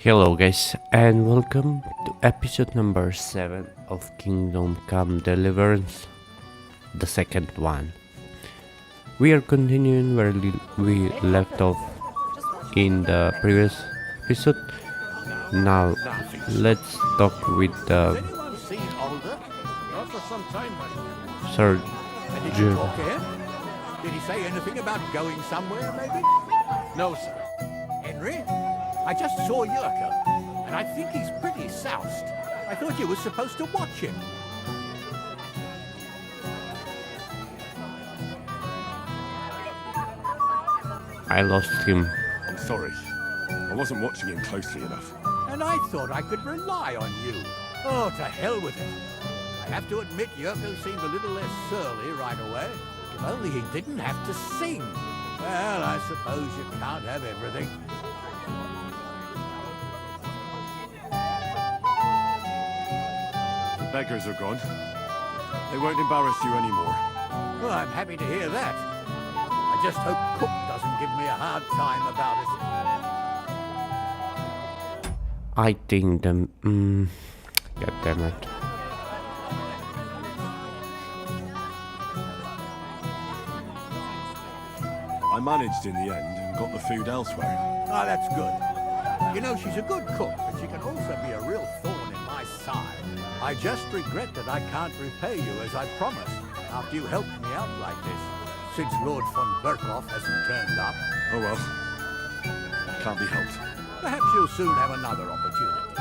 Hello guys and welcome to episode number 7 of Kingdom Come Deliverance, the second one. We are continuing where we left off in the previous episode. Now let's talk with the surgeon. Did he say anything about going somewhere, maybe? No, sir. Henry? I just saw Yurko, and I think he's pretty soused. I thought you were supposed to watch him. I lost him. I'm sorry. I wasn't watching him closely enough. And I thought I could rely on you. Oh, to hell with it. I have to admit Yurko seemed a little less surly right away. If only he didn't have to sing. Well, I suppose you can't have everything. The beggars are gone. They won't embarrass you anymore. Well, I'm happy to hear that. I just hope Cook doesn't give me a hard time about it. I think the god damn it. I managed in the end and got the food elsewhere. Ah, that's good. You know, she's a good cook, but she can also be a real thorn in my side. I just regret that I can't repay you as I promised after you helped me out like this, since Lord von Bergow hasn't turned up. Oh well. Can't be helped. Perhaps you'll soon have another opportunity.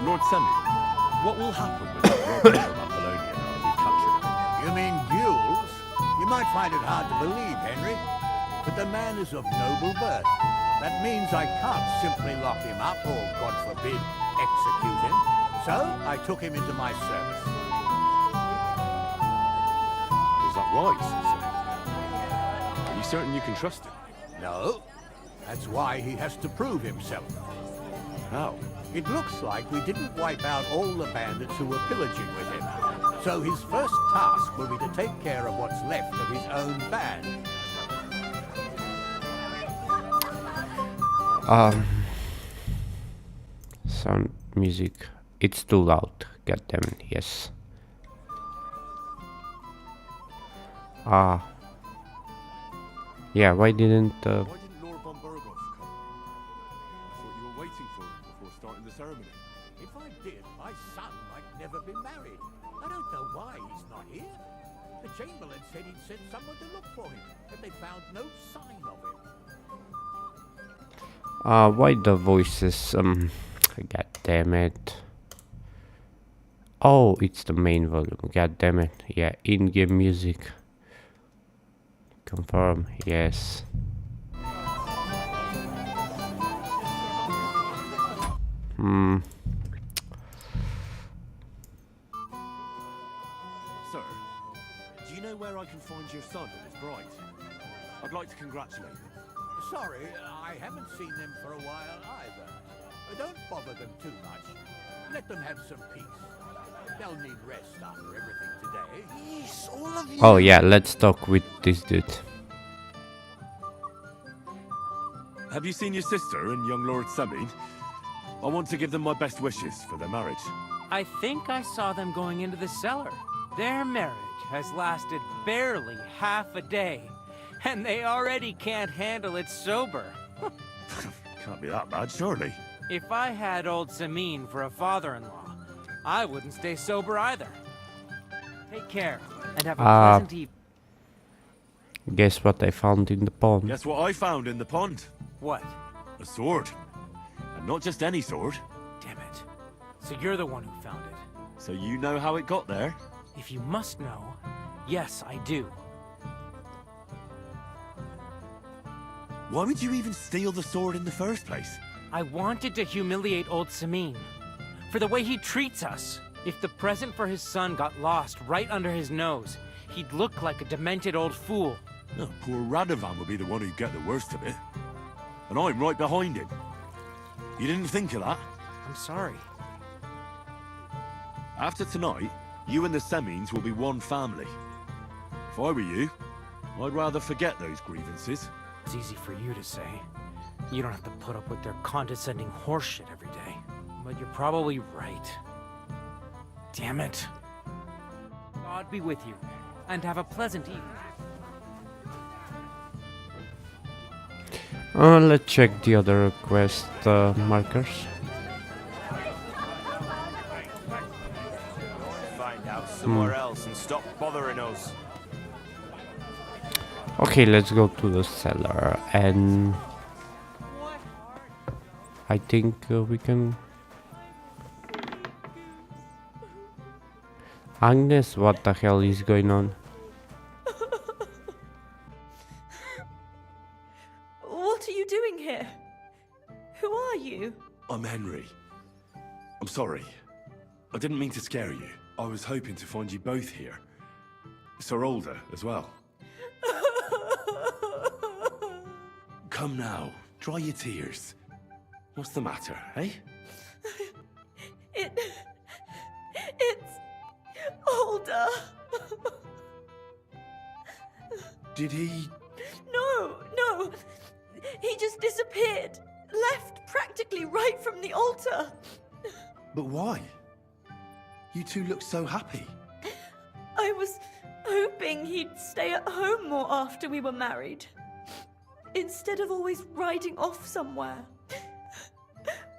Lord Semi, what will happen with the robber from Apollonia now that we've captured him? You mean Gules? You might find it hard to believe, Henry, but the man is of noble birth. That means I can't simply lock him up or, God forbid, execute him. So I took him into my service. Is that right, sir? Are you certain you can trust him? No, that's why he has to prove himself. How? It looks like we didn't wipe out all the bandits who were pillaging with him. So his first task will be to take care of what's left of his own band. Sound music. It's too loud. God damn it, yes. Yeah, why didn't Why didn't Lord von Bergow come? I thought you were waiting for him before starting the ceremony. If I did, my son might never be married. I don't know why he's not here. The Chamberlain said he'd sent someone to look for him, but they found no sign of him. why the voices, god damn it. Oh, it's the main volume, god damn it. Yeah, in-game music. Confirm, yes. Sir, do you know where I can find your son and his bride? I'd like to congratulate them. Sorry, I haven't seen them for a while either. But don't bother them too much. Let them have some peace. They'll need rest after everything today. Yes, all of you. Oh yeah, let's talk with this dude. Have you seen your sister and young Lord Semin? I want to give them my best wishes for their marriage. I think I saw them going into the cellar. Their marriage has lasted barely half a day, and they already can't handle it sober. Can't be that bad, surely. If I had old Samin for a father-in-law, I wouldn't stay sober either. Take care, and have a pleasant evening. Guess what I found in the pond? Guess what I found in the pond? What? A sword. And not just any sword. Damn it. So you're the one who found it. So you know how it got there? If you must know, yes, I do. Why would you even steal the sword in the first place? I wanted to humiliate old Samin for the way he treats us. If the present for his son got lost right under his nose, he'd look like a demented old fool. Oh, poor Radovan would be the one who'd get the worst of it. And I'm right behind him. You didn't think of that? I'm sorry. After tonight, you and the Semines will be one family. If I were you, I'd rather forget those grievances. It's easy for you to say. You don't have to put up with their condescending horseshit every day. But you're probably right. Damn it. God be with you, and have a pleasant evening. Let's check the other quest markers. Find out somewhere else and stop bothering us. Okay, let's go to the cellar, and I think we can... Agnes, what the hell is going on? What are you doing here? Who are you? I'm Henry. I'm sorry. I didn't mean to scare you. I was hoping to find you both here. Sir Older as well. Come now, dry your tears. What's the matter, eh? It's Older. Did he... No. He just disappeared. Left practically right from the altar. But why? You two look so happy. I was hoping he'd stay at home more after we were married. Instead of always riding off somewhere.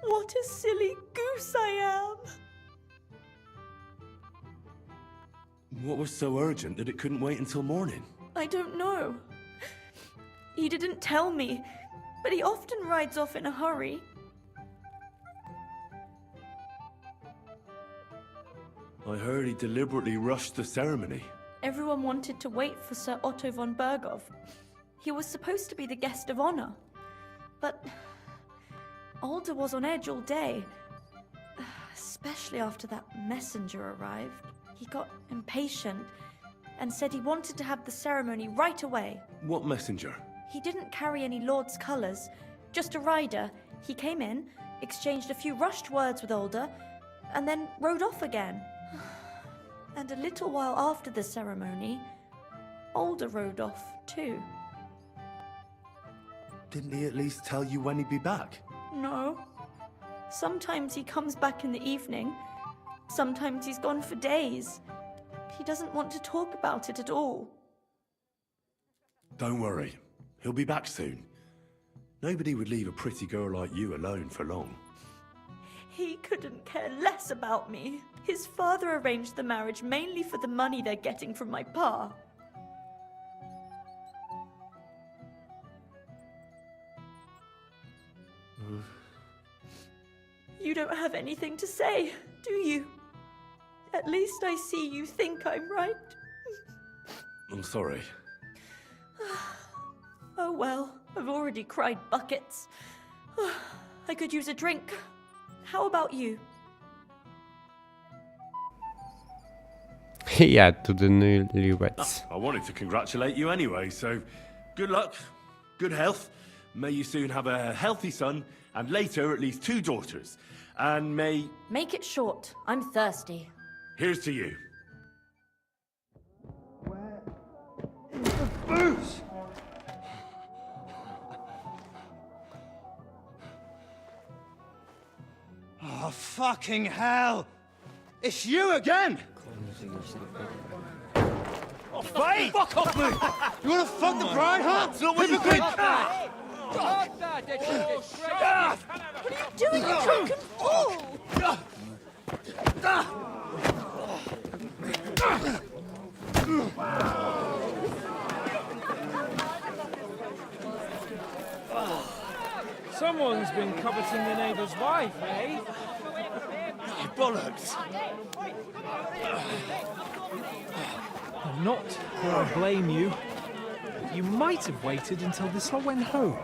What a silly goose I am. What was so urgent that it couldn't wait until morning? I don't know. He didn't tell me, but he often rides off in a hurry. I heard he deliberately rushed the ceremony. Everyone wanted to wait for Sir Otto von Bergow. He was supposed to be the guest of honor. But Older was on edge all day. Especially after that messenger arrived. He got impatient and said he wanted to have the ceremony right away. What messenger? He didn't carry any lord's colours, just a rider. He came in, exchanged a few rushed words with Older, and then rode off again. And a little while after the ceremony, Older rode off too. Didn't he at least tell you when he'd be back? No. Sometimes he comes back in the evening. Sometimes he's gone for days. He doesn't want to talk about it at all. Don't worry. He'll be back soon. Nobody would leave a pretty girl like you alone for long. He couldn't care less about me. His father arranged the marriage mainly for the money they're getting from my pa. You don't have anything to say, do you? At least I see you think I'm right. I'm sorry. Oh well, I've already cried buckets. I could use a drink. How about you? Yeah, to the newlyweds. I wanted to congratulate you anyway, so good luck, good health. May you soon have a healthy son, and later at least 2 daughters. And may... Make it short. I'm thirsty. Here's to you. Booze! Oh, fucking hell! It's you again! Oh, Faye! Fuck off me! You wanna fuck the bride, huh? It's not what you think! What are you doing, you drunken fool? Someone's been coveting the neighbour's wife, eh? Bollocks! Not that I blame you. You might have waited until this lot went home.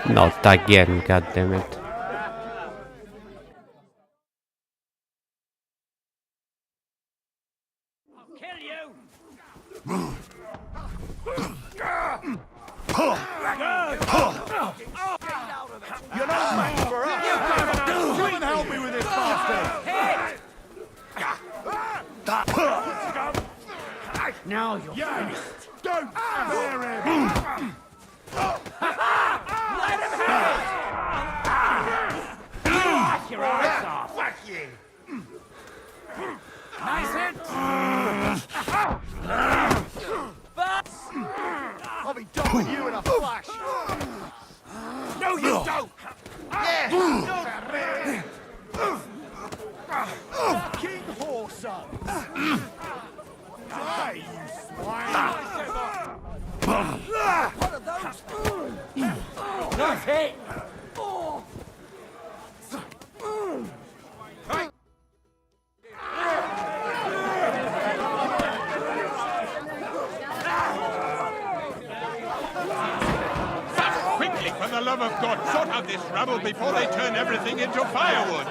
Not again, goddammit. I'll kill you! You're not meant for us! You can help me with this bastard! Now you're finished. Don't scare him! Wash your eyes off! Fuck you! Nice hit! I'll be done with you in a flash! No, you don't! Yeah! King Horse! Die, you swine! What are those? Nice hit! Quickly, for the love of God, sort out this rabble before they turn everything into firewood!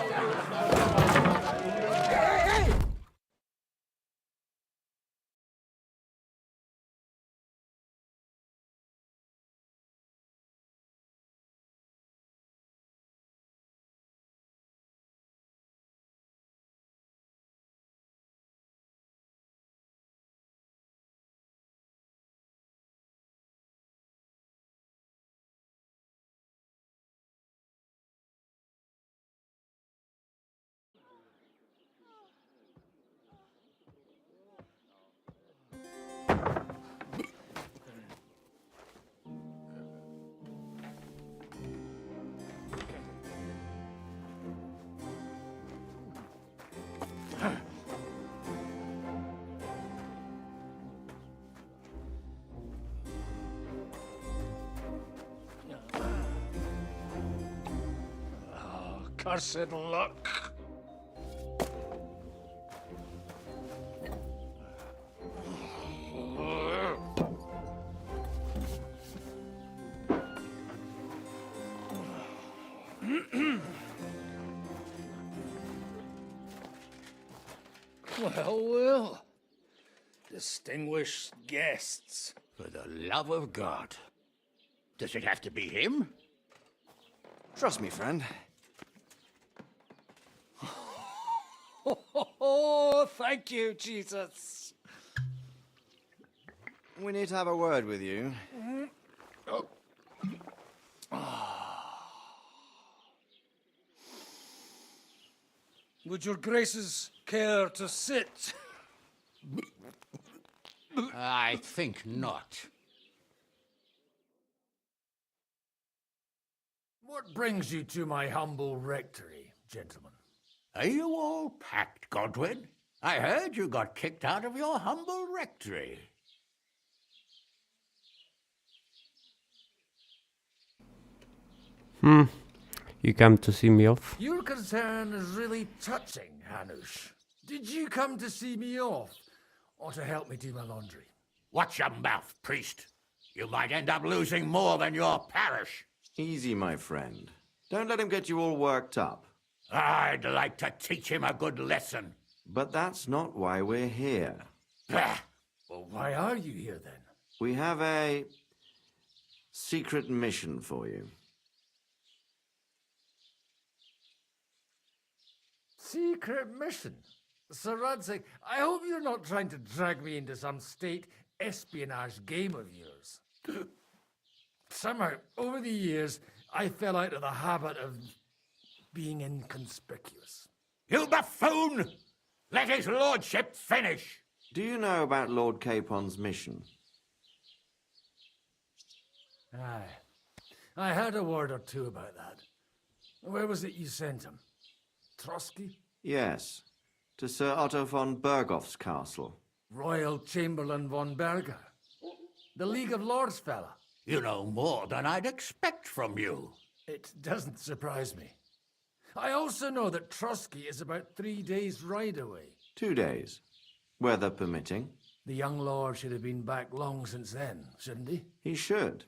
Cursed luck. Well. Distinguished guests. For the love of God. Does it have to be him? Trust me, friend. Oh, thank you, Jesus. We need to have a word with you. Would your graces care to sit? I think not. What brings you to my humble rectory, gentlemen? Are you all packed, Godwin? I heard you got kicked out of your humble rectory. You come to see me off? Your concern is really touching, Hanush. Did you come to see me off, or to help me do my laundry? Watch your mouth, priest. You might end up losing more than your parish. Easy, my friend. Don't let him get you all worked up. I'd like to teach him a good lesson. But that's not why we're here. Bah! Well, why are you here then? We have a secret mission for you. Secret mission? Sir Radzig, I hope you're not trying to drag me into some state espionage game of yours. Somehow, over the years, I fell out of the habit of being inconspicuous. You buffoon! Let his lordship finish! Do you know about Lord Capon's mission? Aye. I heard a word or two about that. Where was it you sent him? Trotsky? Yes, to Sir Otto von Bergow's castle. Royal Chamberlain von Bergow? The League of Lords fella? You know more than I'd expect from you. It doesn't surprise me. I also know that Trotsky is about 3 days' ride away. 2 days, weather permitting. The young lord should have been back long since then, shouldn't he? He should.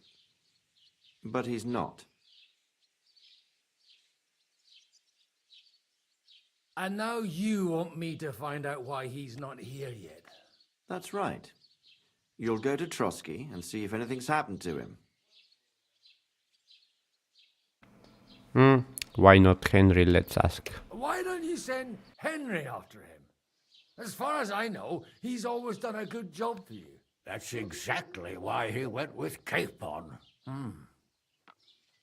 But he's not. And now you want me to find out why he's not here yet. That's right. You'll go to Trotsky and see if anything's happened to him. Why not Henry, let's ask. Why don't you send Henry after him? As far as I know, he's always done a good job for you. That's exactly why he went with Capon.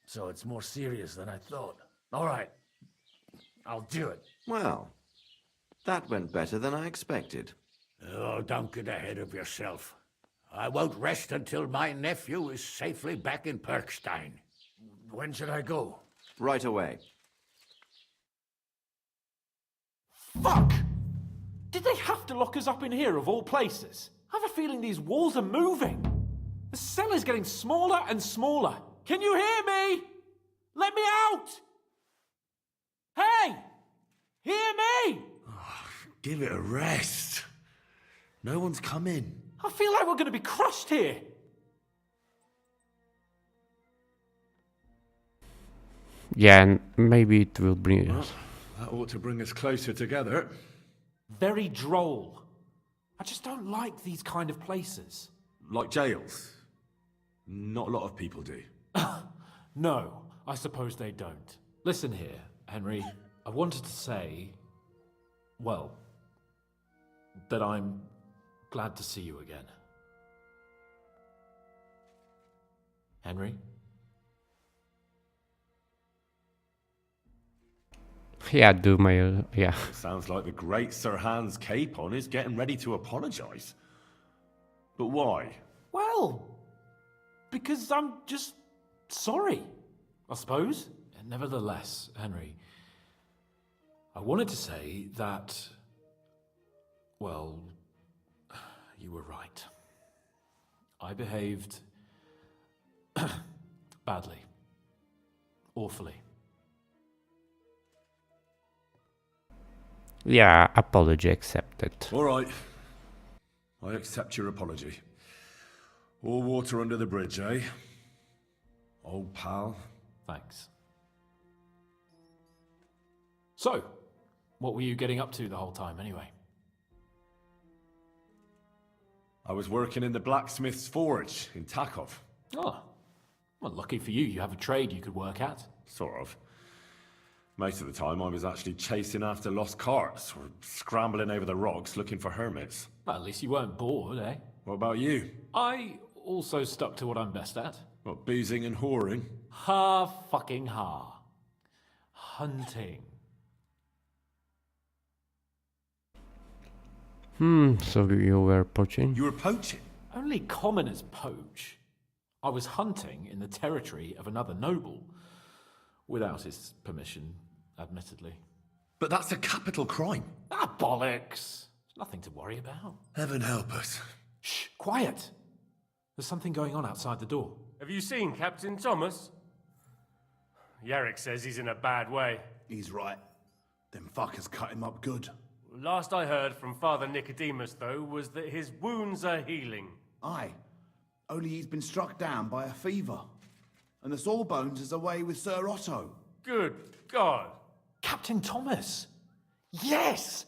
So it's more serious than I thought. All right. I'll do it. Well, that went better than I expected. Oh, don't get ahead of yourself. I won't rest until my nephew is safely back in Perkstein. When should I go? Right away. Fuck! Did they have to lock us up in here of all places? I have a feeling these walls are moving. The cell is getting smaller and smaller. Can you hear me? Let me out! Hey! Hear me! Give it a rest. No one's coming. I feel like we're going to be crushed here. Yeah, and maybe it will bring us. That ought to bring us closer together. Very droll. I just don't like these kind of places. Like jails. Not a lot of people do. No, I suppose they don't. Listen here, Henry. I wanted to say, well, that I'm glad to see you again. Henry? Yeah, do my yeah. Sounds like the great Sir Hans Capon is getting ready to apologise. But why? Well, because I'm just sorry, I suppose. And nevertheless, Henry, I wanted to say that, well, you were right. I behaved badly. Awfully. Yeah, apology accepted. All right. I accept your apology. All water under the bridge, eh? Old pal. Thanks. So, what were you getting up to the whole time, anyway? I was working in the blacksmith's forge in Takov. Oh, well, lucky for you, you have a trade you could work at. Sort of. Most of the time I was actually chasing after lost carts or scrambling over the rocks looking for hermits. Well, at least you weren't bored, eh? What about you? I also stuck to what I'm best at. What, boozing and whoring? Fucking hunting. So you were poaching? You were poaching? Only commoners poach. I was hunting in the territory of another noble. Without his permission, admittedly. But that's a capital crime. Ah, bollocks. Nothing to worry about. Heaven help us. Shh, quiet. There's something going on outside the door. Have you seen Captain Thomas? Yarrick says he's in a bad way. He's right. Them fuckers cut him up good. Last I heard from Father Nicodemus, though, was that his wounds are healing. Aye. Only he's been struck down by a fever. And the Sawbones is away with Sir Otto. Good God. Captain Thomas! Yes!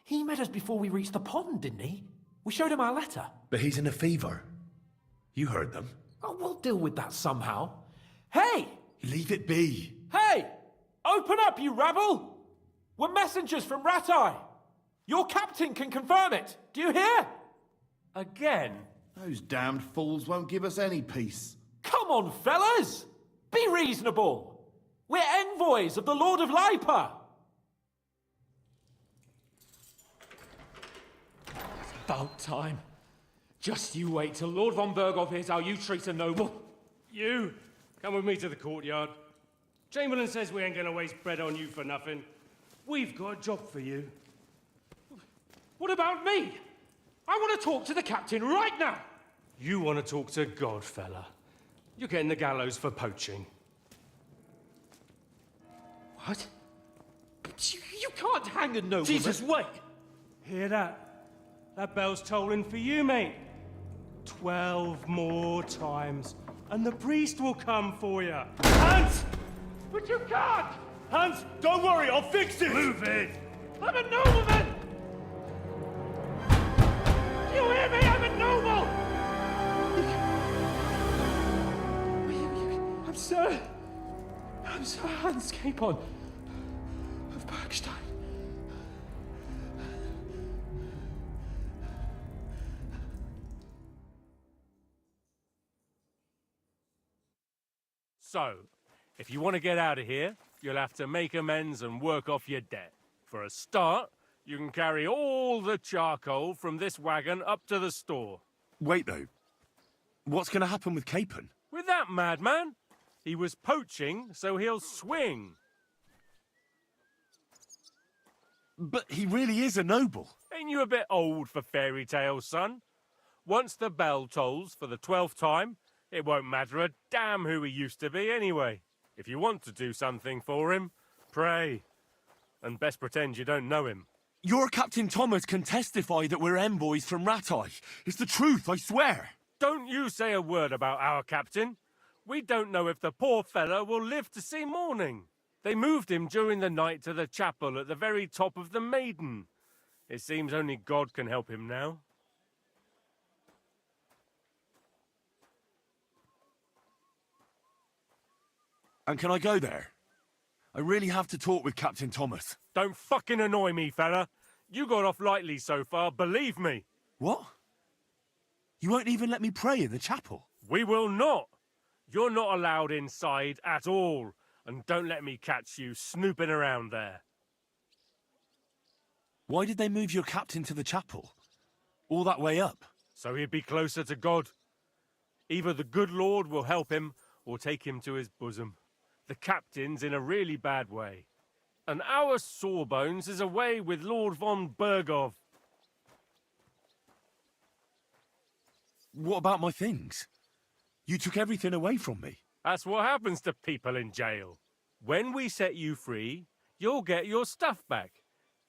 He met us before we reached the pond, didn't he? We showed him our letter. But he's in a fever. You heard them. Oh, we'll deal with that somehow. Hey! Leave it be. Hey! Open up, you rabble! We're messengers from Ratai. Your captain can confirm it. Do you hear? Again? Those damned fools won't give us any peace. Come on, fellas! Be reasonable! We're envoys of the Lord of Lipa! It's about time. Just you wait till Lord von Bergow hears how you treat a noble. You, come with me to the courtyard. Chamberlain says we ain't gonna waste bread on you for nothing. We've got a job for you. What about me? I want to talk to the captain right now. You want to talk to God, fella. You're getting the gallows for poaching. What? But you can't hang a nobleman. Jesus, wait! Hear that? That bell's tolling for you, mate. 12 more times, and the priest will come for you. Hans! But you can't! Hans, don't worry, I'll fix it! Move it! I'm a nobleman! Do you hear me? I'm a noble! I'm Sir Hans Capon of Bergstein. So, if you want to get out of here, you'll have to make amends and work off your debt. For a start, you can carry all the charcoal from this wagon up to the store. Wait, though. What's going to happen with Capon? With that madman? He was poaching, so he'll swing. But he really is a noble. Ain't you a bit old for fairy tales, son? Once the bell tolls for the 12th time, it won't matter a damn who he used to be anyway. If you want to do something for him, pray. And best pretend you don't know him. Your Captain Thomas can testify that we're envoys from Rattay. It's the truth, I swear. Don't you say a word about our captain. We don't know if the poor fellow will live to see morning. They moved him during the night to the chapel at the very top of the Maiden. It seems only God can help him now. And can I go there? I really have to talk with Captain Thomas. Don't fucking annoy me, fella. You got off lightly so far, believe me. What? You won't even let me pray in the chapel? We will not. You're not allowed inside at all. And don't let me catch you snooping around there. Why did they move your captain to the chapel? All that way up? So he'd be closer to God. Either the good Lord will help him, or take him to his bosom. The captain's in a really bad way. And our Sawbones is away with Lord von Bergow. What about my things? You took everything away from me. That's what happens to people in jail. When we set you free, you'll get your stuff back.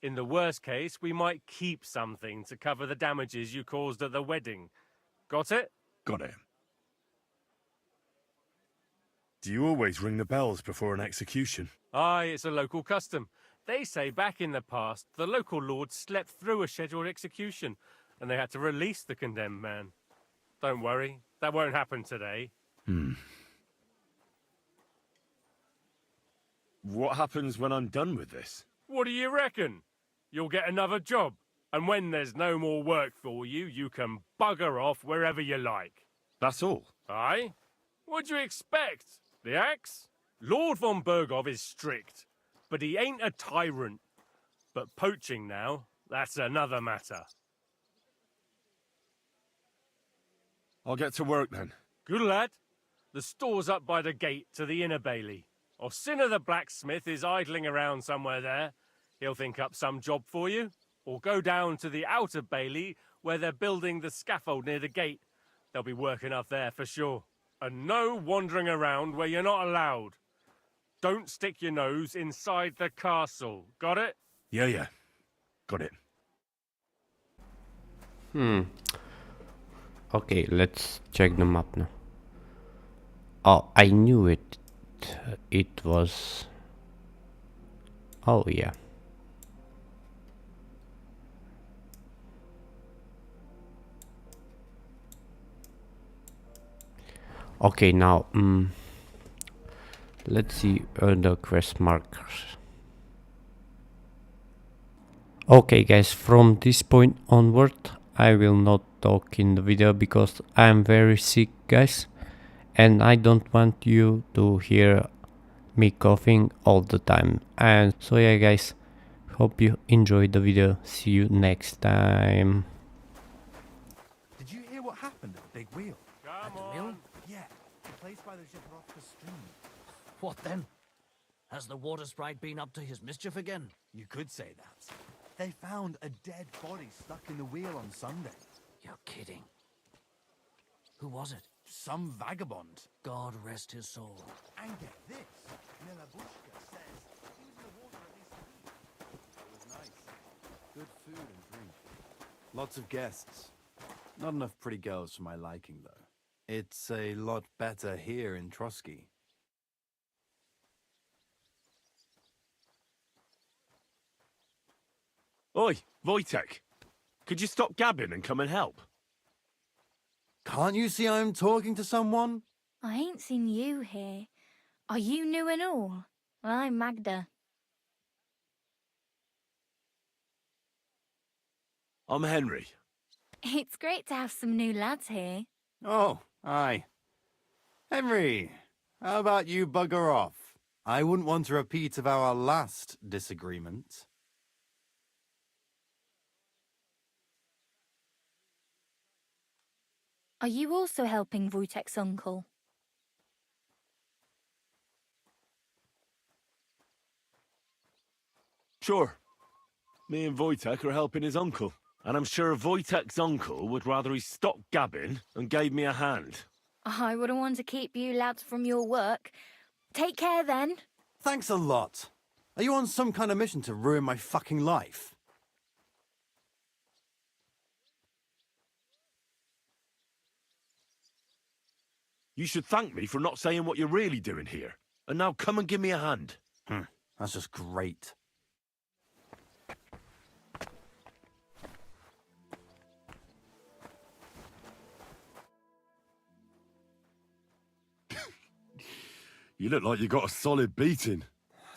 In the worst case, we might keep something to cover the damages you caused at the wedding. Got it? Got it. Do you always ring the bells before an execution? Aye, it's a local custom. They say back in the past, the local lord slept through a scheduled execution, and they had to release the condemned man. Don't worry, that won't happen today. What happens when I'm done with this? What do you reckon? You'll get another job, and when there's no more work for you, you can bugger off wherever you like. That's all? Aye? What do you expect? The axe? Lord von Bergow is strict, but he ain't a tyrant. But poaching now, that's another matter. I'll get to work then. Good lad. The store's up by the gate to the inner bailey. Orsina the blacksmith is idling around somewhere there. He'll think up some job for you. Or go down to the outer bailey where they're building the scaffold near the gate. They'll be working up there for sure. And no wandering around where you're not allowed. Don't stick your nose inside the castle. Got it? Yeah. Got it. Okay, let's check the map now. Oh, I knew it. It was... Oh, yeah. Okay, now, let's see the quest markers. Okay, guys, from this point onward, I will not talk in the video because I'm very sick, guys, and I don't want you to hear me coughing all the time. And so yeah, guys, hope you enjoyed the video. See you next time. Did you hear what happened at the big wheel? Come on. Yeah, the place by the Zhebrovka stream. What then? Has the water sprite been up to his mischief again? You could say that. They found a dead body stuck in the wheel on Sunday. You're kidding. Who was it? Some vagabond. God rest his soul. And get this, Milabushka says he was in the water at least a week. It was nice. Good food and drink. Lots of guests. Not enough pretty girls for my liking, though. It's a lot better here in Trotsky. Oi, Wojtek. Could you stop gabbing and come and help? Can't you see I'm talking to someone? I ain't seen you here. Are you new and all? Well, I'm Magda. I'm Henry. It's great to have some new lads here. Oh, aye. Henry, How about you bugger off? I wouldn't want a repeat of our last disagreement. Are you also helping Wojtek's uncle? Sure. Me and Wojtek are helping his uncle. And I'm sure Wojtek's uncle would rather he stopped gabbing and gave me a hand. I wouldn't want to keep you lads from your work. Take care then. Thanks a lot. Are you on some kind of mission to ruin my fucking life? You should thank me for not saying what you're really doing here. And now come and give me a hand. That's just great. You look like you got a solid beating.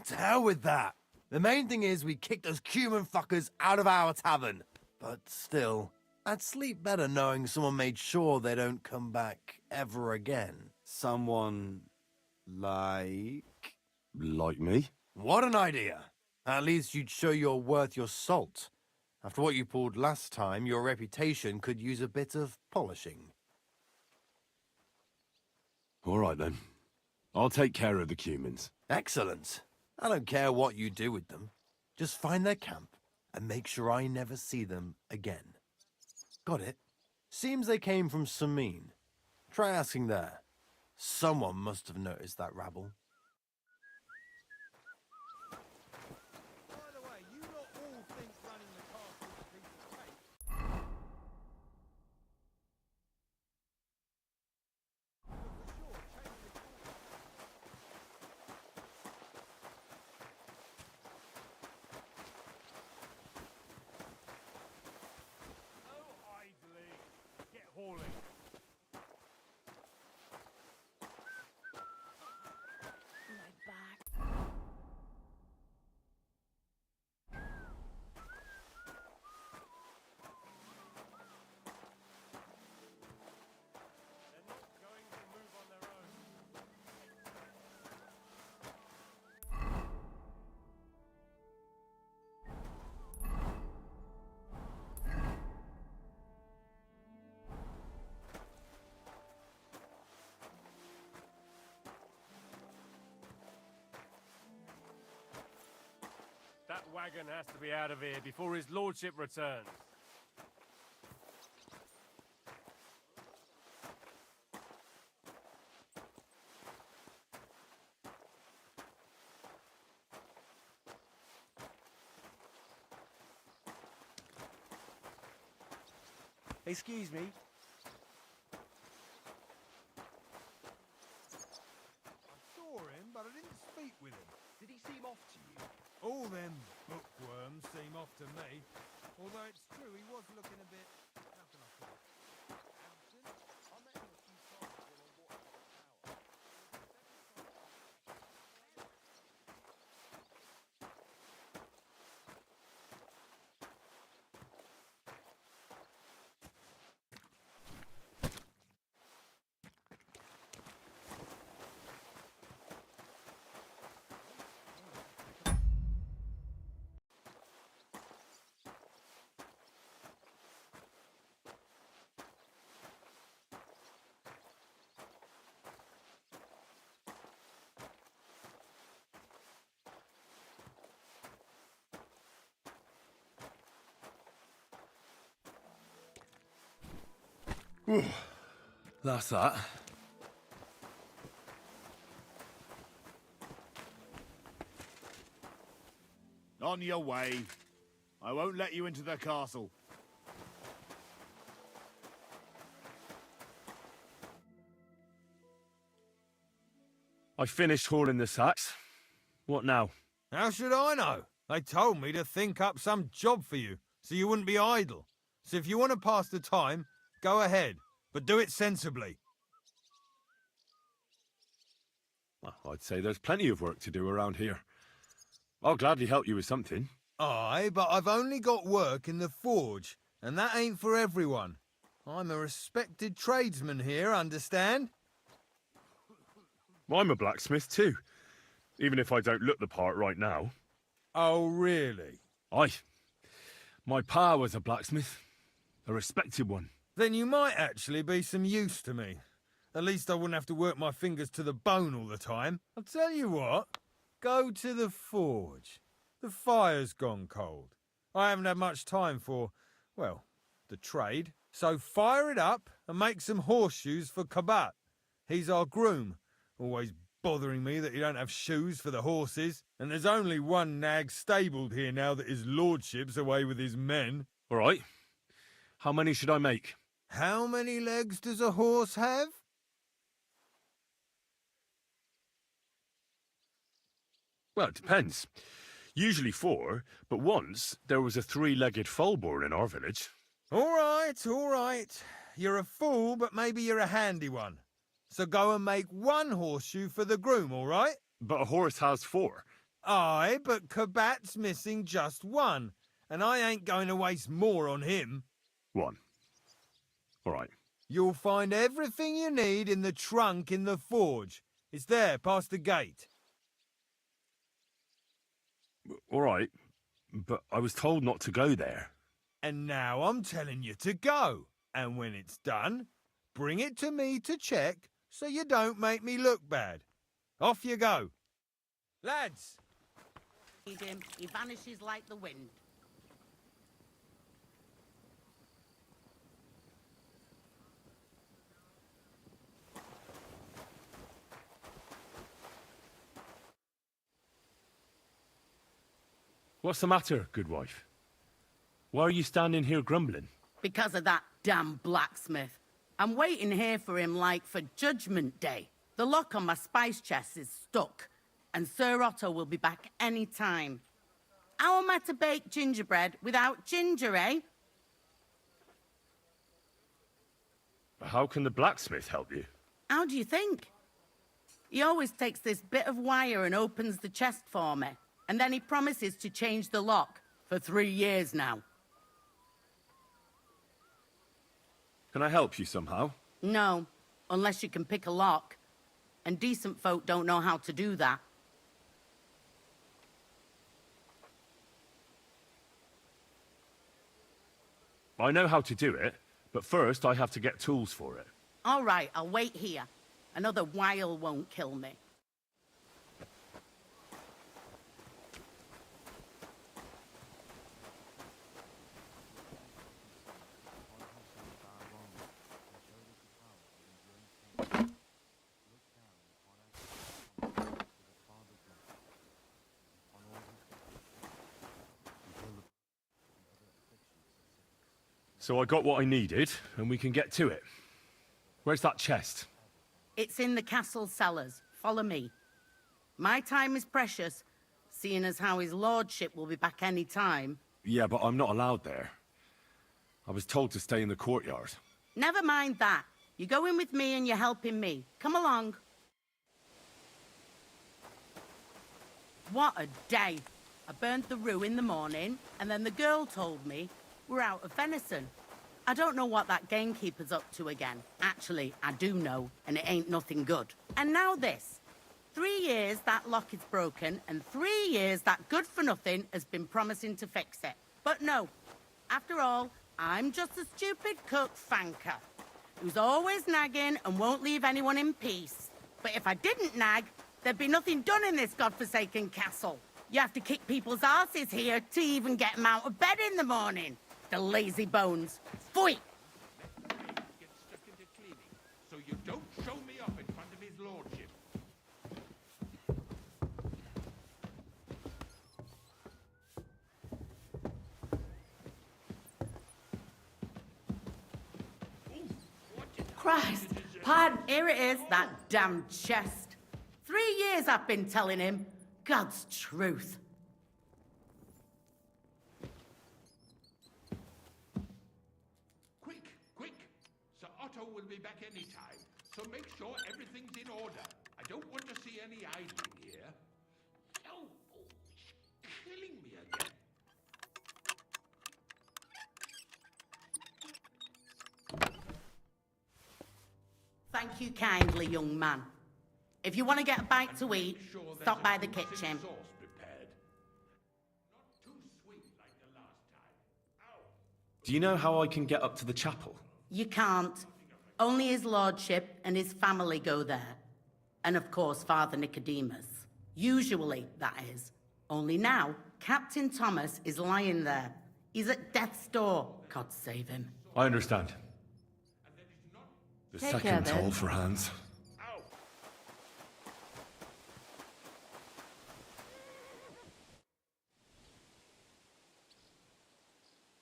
To hell with that. The main thing is we kicked those cumin fuckers out of our tavern. But still, I'd sleep better knowing someone made sure they don't come back ever again. Someone like... Like me? What an idea. At least you'd show you're worth your salt. After what you pulled last time, your reputation could use a bit of polishing. All right then. I'll take care of the cumins. Excellent. I don't care what you do with them. Just find their camp and make sure I never see them again. Got it? Seems they came from Samin. Try asking there. Someone must have noticed that rabble. That wagon has to be out of here before his lordship returns. Excuse me. I saw him, but I didn't speak with him. Did he seem off to you? All them bookworms seem off to me. Although it's true, he was looking a bit... How can I put it? Absent? I met him a few times while on Warhorse Tower. That's that. On your way. I won't let you into the castle. I finished hauling the sacks. What now? How should I know? They told me to think up some job for you, so you wouldn't be idle. So if you want to pass the time, go ahead, but do it sensibly. Well, I'd say there's plenty of work to do around here. I'll gladly help you with something. Aye, but I've only got work in the forge, and that ain't for everyone. I'm a respected tradesman here, understand? I'm a blacksmith too, even if I don't look the part right now. Oh, really? Aye. My pa was a blacksmith. A respected one. Then you might actually be some use to me. At least I wouldn't have to work my fingers to the bone all the time. I'll tell you what. Go to the forge. The fire's gone cold. I haven't had much time for, well, the trade. So fire it up and make some horseshoes for Kabat. He's our groom. Always bothering me that you don't have shoes for the horses. And there's only one nag stabled here now that his lordship's away with his men. All right. How many should I make? How many legs does a horse have? Well, it depends. Usually 4, but once there was a 3-legged foal born in our village. All right, all right. You're a fool, but maybe you're a handy one. So go and make 1 horseshoe for the groom, all right? But a horse has 4. Aye, but Kabat's missing just 1, and I ain't going to waste more on him. 1. All right. You'll find everything you need in the trunk in the forge. It's there, past the gate. All right, but I was told not to go there. And now I'm telling you to go. And when it's done, bring it to me to check so you don't make me look bad. Off you go. Lads! He vanishes like the wind. What's the matter, good wife? Why are you standing here grumbling? Because of that damn blacksmith. I'm waiting here for him like for Judgment Day. The lock on my spice chest is stuck, and Sir Otto will be back any time. How am I to bake gingerbread without ginger, eh? How can the blacksmith help you? How do you think? He always takes this bit of wire and opens the chest for me, and then he promises to change the lock for 3 years now. Can I help you somehow? No, unless you can pick a lock. And decent folk don't know how to do that. I know how to do it, but first I have to get tools for it. All right, I'll wait here. Another while won't kill me. So I got what I needed, and we can get to it. Where's that chest? It's in the castle cellars. Follow me. My time is precious, seeing as how his lordship will be back any time. Yeah, but I'm not allowed there. I was told to stay in the courtyard. Never mind that. You go in with me and you're helping me. Come along. What a day. I burnt the rue in the morning, and then the girl told me we're out of venison. I don't know what that gamekeeper's up to again. Actually, I do know, and it ain't nothing good. And now this. 3 years that lock is broken, and 3 years that good-for-nothing has been promising to fix it. But no. After all, I'm just a stupid cook fanker who's always nagging and won't leave anyone in peace. But if I didn't nag, there'd be nothing done in this godforsaken castle. You have to kick people's asses here to even get them out of bed in the morning. The lazy bones. Pfui! Get stuck into cleaning, so you don't show me up in front of his lordship. Christ, pardon, here it is, that damn chest. 3 years I've been telling him. God's truth. Quick, quick! Sir Otto will be back any time, so make sure everything's in order. I don't want to see any idling here. Oh, it's killing me again. Thank you kindly, young man. If you want to get a bite to eat, stop by the kitchen. Do you know how I can get up to the chapel? You can't. Only his lordship and his family go there. And of course, Father Nicodemus. Usually, that is. Only now, Captain Thomas is lying there. He's at death's door. God save him. I understand. The Take care, second then. toll for Hans.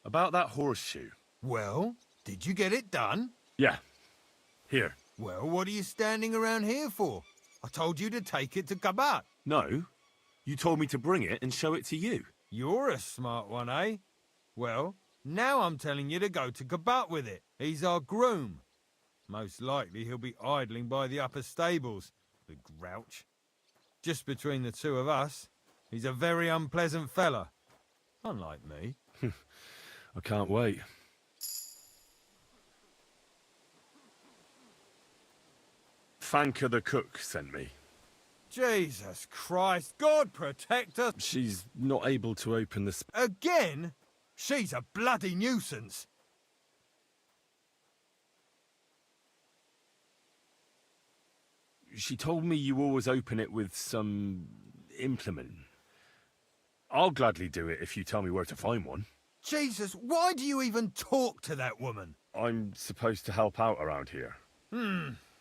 About that horseshoe. Well, did you get it done? Yeah. Here. Well, what are you standing around here for? I told you to take it to Kabat. No. You told me to bring it and show it to you. You're a smart one, eh? Well, now I'm telling you to go to Kabat with it. He's our groom. Most likely he'll be idling by the upper stables, the grouch. Just between the two of us, he's a very unpleasant fella. Unlike me. I can't wait. Fanka the cook sent me. Jesus Christ, God protect us! She's not able to open the... Again? She's a bloody nuisance. She told me you always open it with some implement. I'll gladly do it if you tell me where to find one. Jesus, why do you even talk to that woman? I'm supposed to help out around here.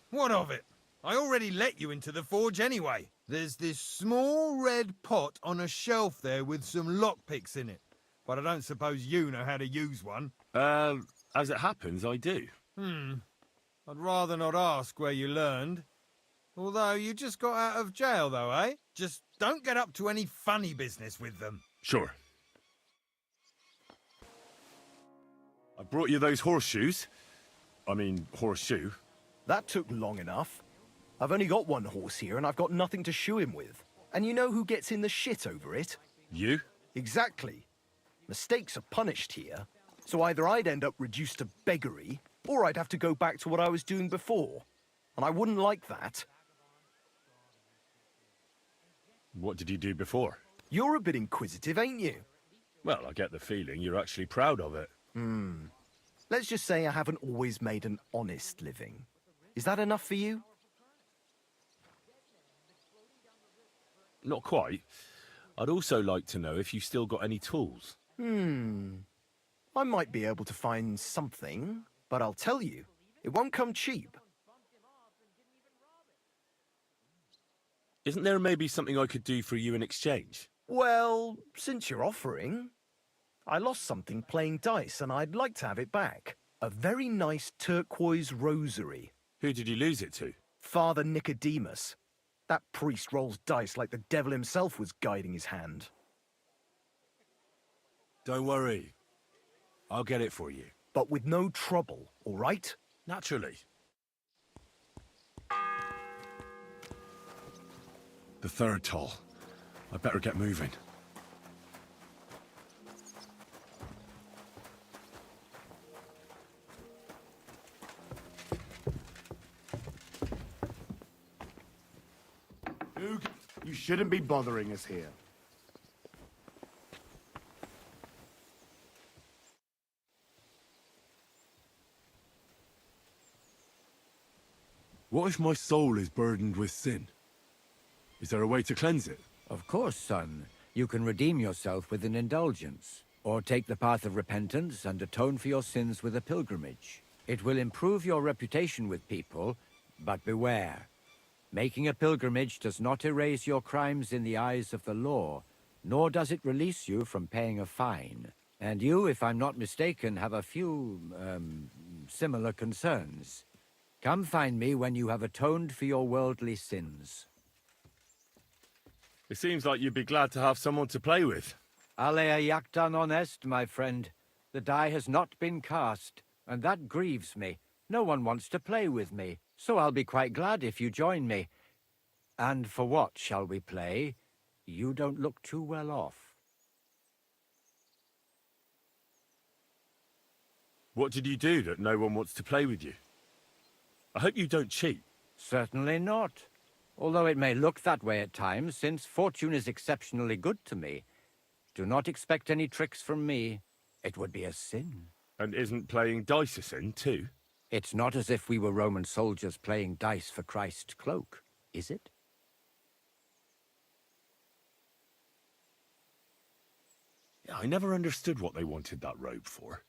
What of it? I already let you into the forge anyway. There's this small red pot on a shelf there with some lockpicks in it. But I don't suppose you know how to use one. As it happens, I do. I'd rather not ask where you learned. Although you just got out of jail though, eh? Just don't get up to any funny business with them. Sure. I brought you those horseshoes. I mean, horseshoe. That took long enough. I've only got one horse here and I've got nothing to shoe him with. And you know who gets in the shit over it? You? Exactly. Mistakes are punished here. So either I'd end up reduced to beggary, or I'd have to go back to what I was doing before. And I wouldn't like that. What did you do before? You're a bit inquisitive, ain't you? Well, I get the feeling you're actually proud of it. Let's just say I haven't always made an honest living. Is that enough for you? Not quite. I'd also like to know if you still got any tools. I might be able to find something, but I'll tell you, it won't come cheap. Isn't there maybe something I could do for you in exchange? Well, since you're offering, I lost something playing dice and I'd like to have it back. A very nice turquoise rosary. Who did you lose it to? Father Nicodemus. That priest rolls dice like the devil himself was guiding his hand. Don't worry. I'll get it for you. But with no trouble, all right? Naturally. The third toll. I better get moving. You shouldn't be bothering us here. What if my soul is burdened with sin? Is there a way to cleanse it? Of course, son. You can redeem yourself with an indulgence, or take the path of repentance and atone for your sins with a pilgrimage. It will improve your reputation with people, but beware. Making a pilgrimage does not erase your crimes in the eyes of the law, nor does it release you from paying a fine. And you, if I'm not mistaken, have a few, similar concerns. Come find me when you have atoned for your worldly sins. It seems like you'd be glad to have someone to play with. Alea jactan honest, my friend. The die has not been cast, and that grieves me. No one wants to play with me, so I'll be quite glad if you join me. And for what shall we play? You don't look too well off. What did you do that no one wants to play with you? I hope you don't cheat. Certainly not. Although it may look that way at times, since fortune is exceptionally good to me. Do not expect any tricks from me. It would be a sin. And isn't playing dice a sin, too? It's not as if we were Roman soldiers playing dice for Christ's cloak, is it? Yeah, I never understood what they wanted that robe for.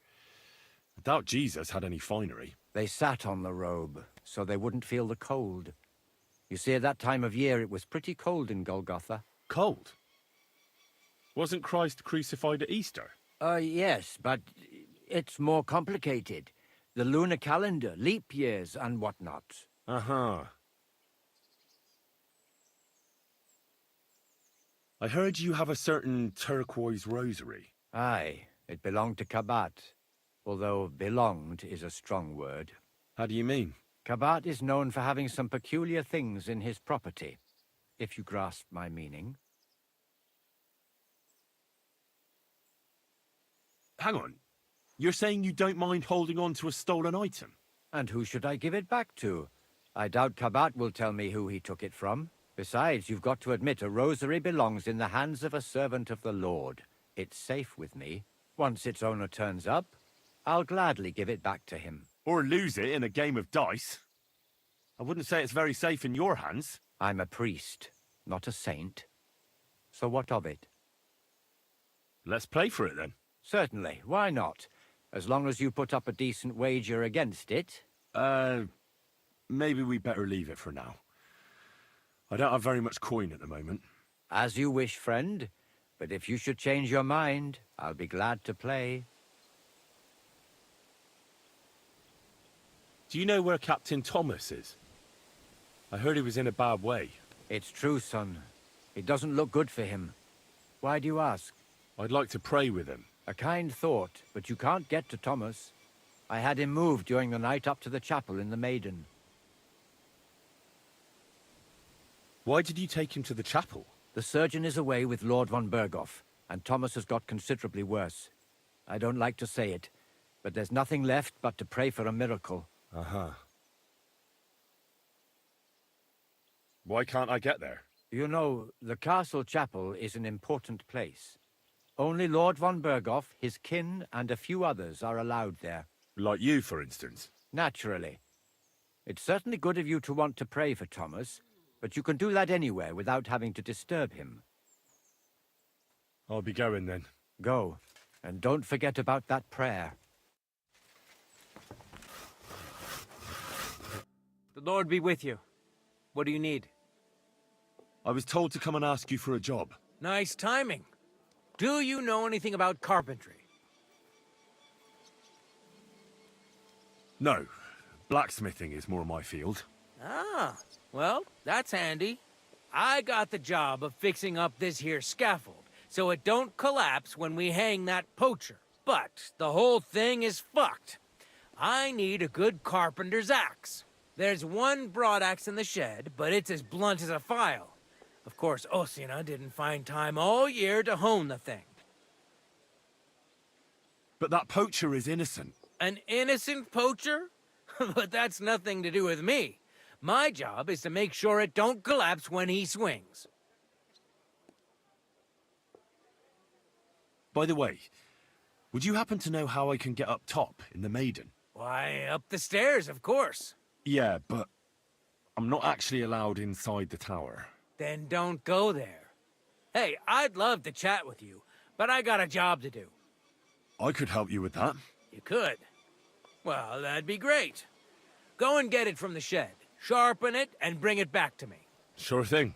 I doubt Jesus had any finery. They sat on the robe, so they wouldn't feel the cold. You see, at that time of year, it was pretty cold in Golgotha. Cold? Wasn't Christ crucified at Easter? Yes, but it's more complicated. The lunar calendar, leap years, and whatnot. Uh-huh. I heard you have a certain turquoise rosary. Aye, it belonged to Kabat. Although belonged is a strong word. How do you mean? Kabat is known for having some peculiar things in his property, if you grasp my meaning. Hang on. You're saying you don't mind holding on to a stolen item? And who should I give it back to? I doubt Kabat will tell me who he took it from. Besides, you've got to admit a rosary belongs in the hands of a servant of the Lord. It's safe with me. Once its owner turns up, I'll gladly give it back to him. Or lose it in a game of dice. I wouldn't say it's very safe in your hands. I'm a priest, not a saint. So what of it? Let's play for it then. Certainly, why not? As long as you put up a decent wager against it. Maybe we better leave it for now. I don't have very much coin at the moment. As you wish, friend. But if you should change your mind, I'll be glad to play. Do you know where Captain Thomas is? I heard he was in a bad way. It's true, son. It doesn't look good for him. Why do you ask? I'd like to pray with him. A kind thought, but you can't get to Thomas. I had him moved during the night up to the chapel in the Maiden. Why did you take him to the chapel? The surgeon is away with Lord von Bergow, and Thomas has got considerably worse. I don't like to say it, but there's nothing left but to pray for a miracle. Uh-huh. Why can't I get there? You know, the castle chapel is an important place. Only Lord von Bergow, his kin, and a few others are allowed there. Like you, for instance? Naturally. It's certainly good of you to want to pray for Thomas, but you can do that anywhere without having to disturb him. I'll be going then. Go, and don't forget about that prayer. The Lord be with you. What do you need? I was told to come and ask you for a job. Nice timing. Do you know anything about carpentry? No. Blacksmithing is more my field. Ah, well, that's handy. I got the job of fixing up this here scaffold, so it don't collapse when we hang that poacher. But the whole thing is fucked. I need a good carpenter's axe. There's one broadaxe in the shed, but it's as blunt as a file. Of course, Osina didn't find time all year to hone the thing. But that poacher is innocent. An innocent poacher? But that's nothing to do with me. My job is to make sure it don't collapse when he swings. By the way, would you happen to know how I can get up top in the Maiden? Why, up the stairs, of course. Yeah, but I'm not actually allowed inside the tower. Then don't go there. Hey, I'd love to chat with you, but I got a job to do. I could help you with that. You could? Well, that'd be great. Go and get it from the shed, sharpen it, and bring it back to me. Sure thing.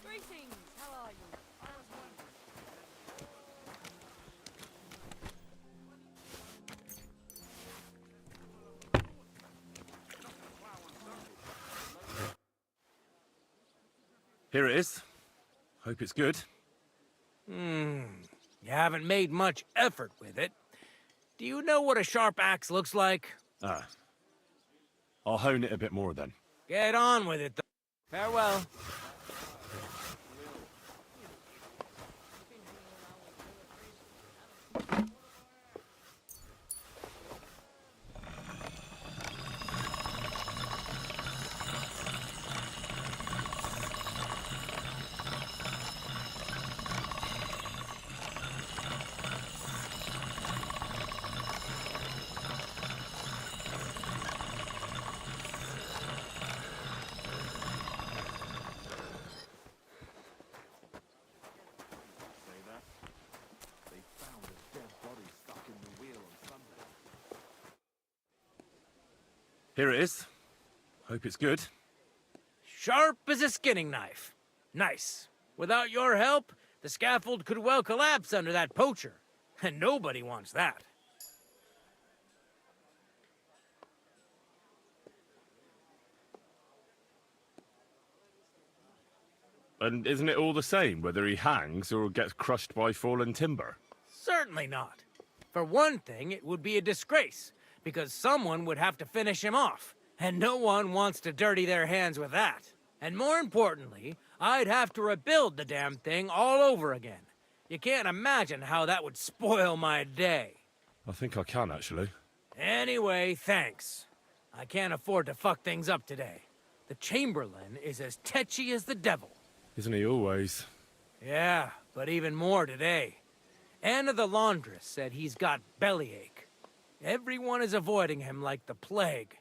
Greetings, how are you? I was wondering. Here it is. Hope it's good. You haven't made much effort with it. Do you know what a sharp axe looks like? Ah. I'll hone it a bit more then. Get on with it, though. Farewell. Here it is. Hope it's good. Sharp as a skinning knife. Nice. Without your help, the scaffold could well collapse under that poacher. And nobody wants that. And isn't it all the same whether he hangs or gets crushed by fallen timber? Certainly not. For one thing, it would be a disgrace, because someone would have to finish him off, and no one wants to dirty their hands with that. And more importantly, I'd have to rebuild the damn thing all over again. You can't imagine how that would spoil my day. I think I can, actually. Anyway, thanks. I can't afford to fuck things up today. The Chamberlain is as tetchy as the devil. Isn't he always? Yeah, but even more today. Anna the laundress said he's got bellyache. Everyone is avoiding him like the plague.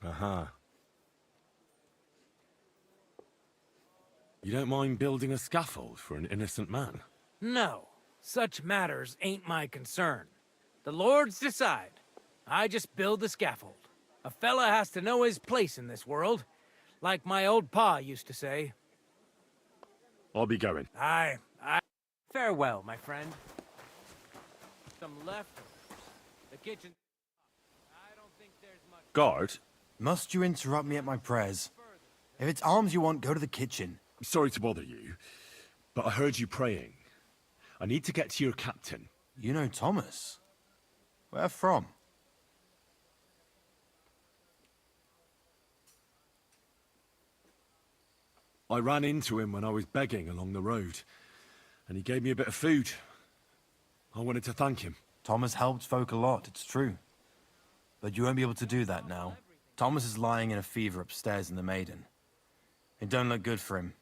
Uh-huh. You don't mind building a scaffold for an innocent man? No, such matters ain't my concern. The lords decide. I just build the scaffold. A fella has to know his place in this world, like my old pa used to say. I'll be going. Aye. Farewell, my friend. Some leftovers. The kitchen. I don't think there's much. Guard? Must you interrupt me at my prayers? If it's alms you want, go to the kitchen. Sorry to bother you, but I heard you praying. I need to get to your captain. You know Thomas? Where from? I ran into him when I was begging along the road, and he gave me a bit of food. I wanted to thank him. Thomas helped folk a lot, it's true. But you won't be able to do that now. Thomas is lying in a fever upstairs in the Maiden. It don't look good for him.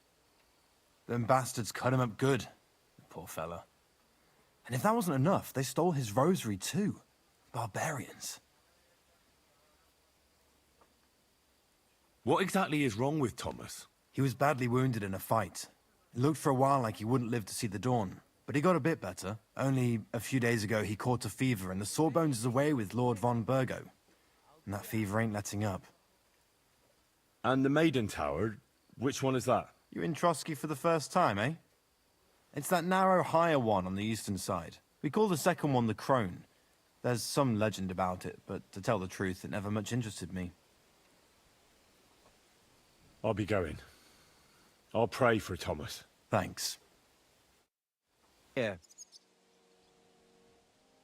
Them bastards cut him up good, the poor fella. And if that wasn't enough, they stole his rosary too. Barbarians. What exactly is wrong with Thomas? He was badly wounded in a fight. It looked for a while like he wouldn't live to see the dawn. But he got a bit better. Only a few days ago he caught a fever and the Sawbones is away with Lord von Bergow. And that fever ain't letting up. And the Maiden Tower, which one is that? You in Trotsky for the first time, eh? It's that narrow, higher one on the eastern side. We call the second one the Crone. There's some legend about it, but to tell the truth, it never much interested me. I'll be going. I'll pray for Thomas. Thanks. Yeah.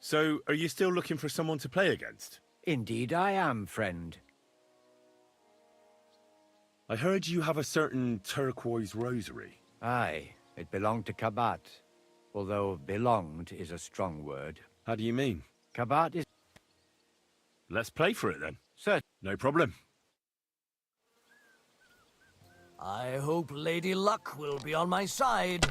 So, are you still looking for someone to play against? Indeed I am, friend. I heard you have a certain turquoise rosary. Aye, it belonged to Kabat. Although belonged is a strong word. How do you mean? Kabat is... Let's play for it then. Sir. No problem. I hope Lady Luck will be on my side.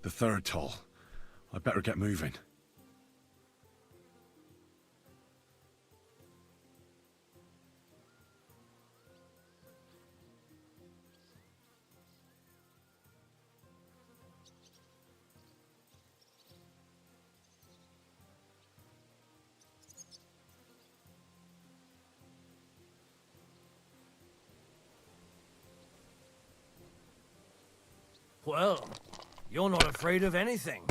The third toll. I better get moving. Well, you're not afraid of anything.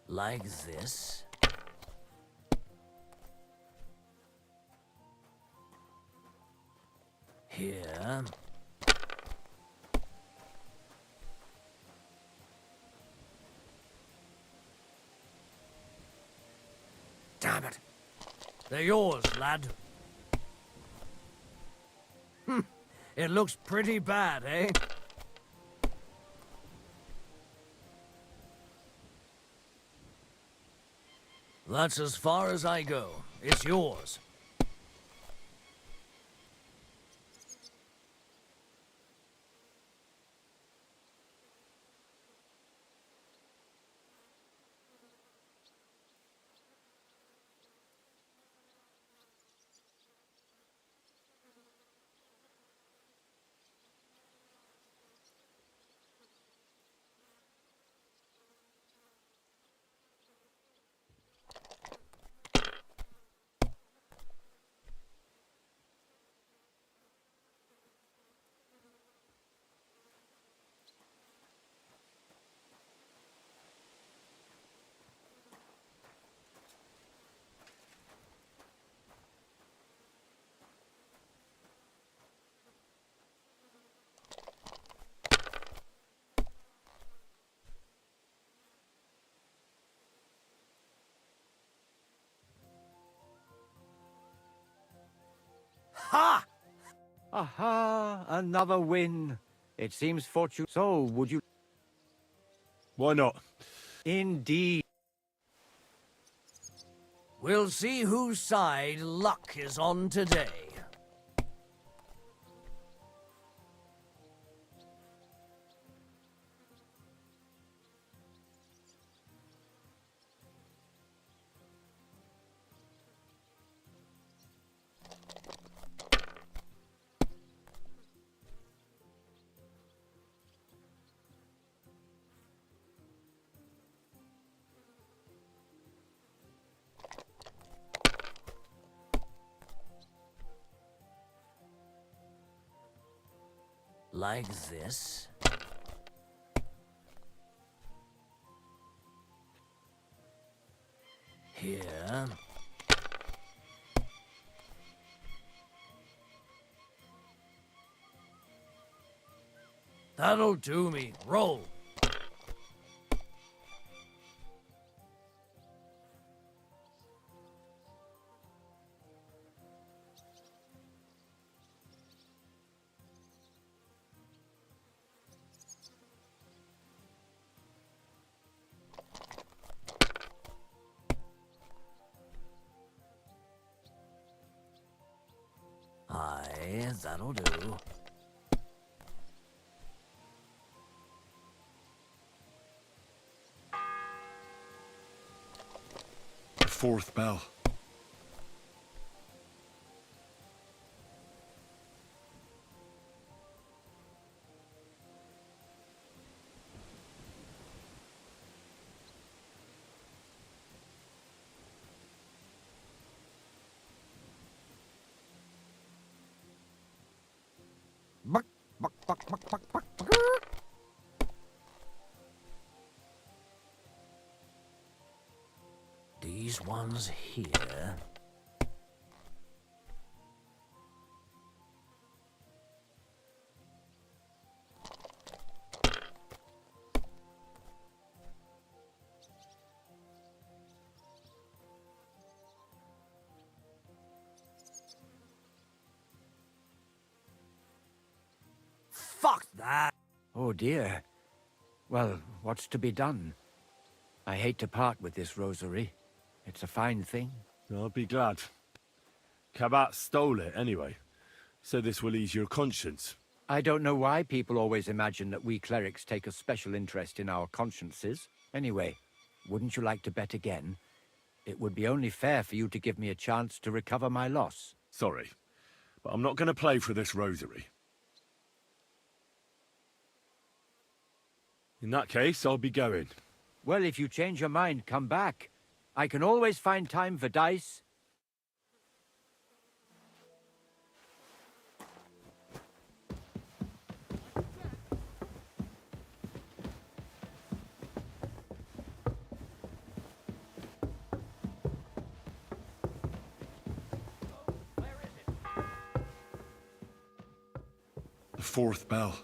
Like this? Here. Damn it. They're yours, lad. It looks pretty bad, eh? That's as far as I go. It's yours. Ha! Aha! Another win. It seems fortune. So, would you? Why not? Indeed. We'll see whose side luck is on today. Like this. Here. That'll do me. Roll. Aye, that'll do. The fourth bell. These ones here. Fuck that! Oh dear. Well, what's to be done? I hate to part with this rosary. It's a fine thing. I'll be glad. Kabat stole it anyway, so this will ease your conscience. I don't know why people always imagine that we clerics take a special interest in our consciences. Anyway, wouldn't you like to bet again? It would be only fair for you to give me a chance to recover my loss. Sorry, but I'm not going to play for this rosary. In that case, I'll be going. Well, if you change your mind, come back. I can always find time for dice. The fourth bell.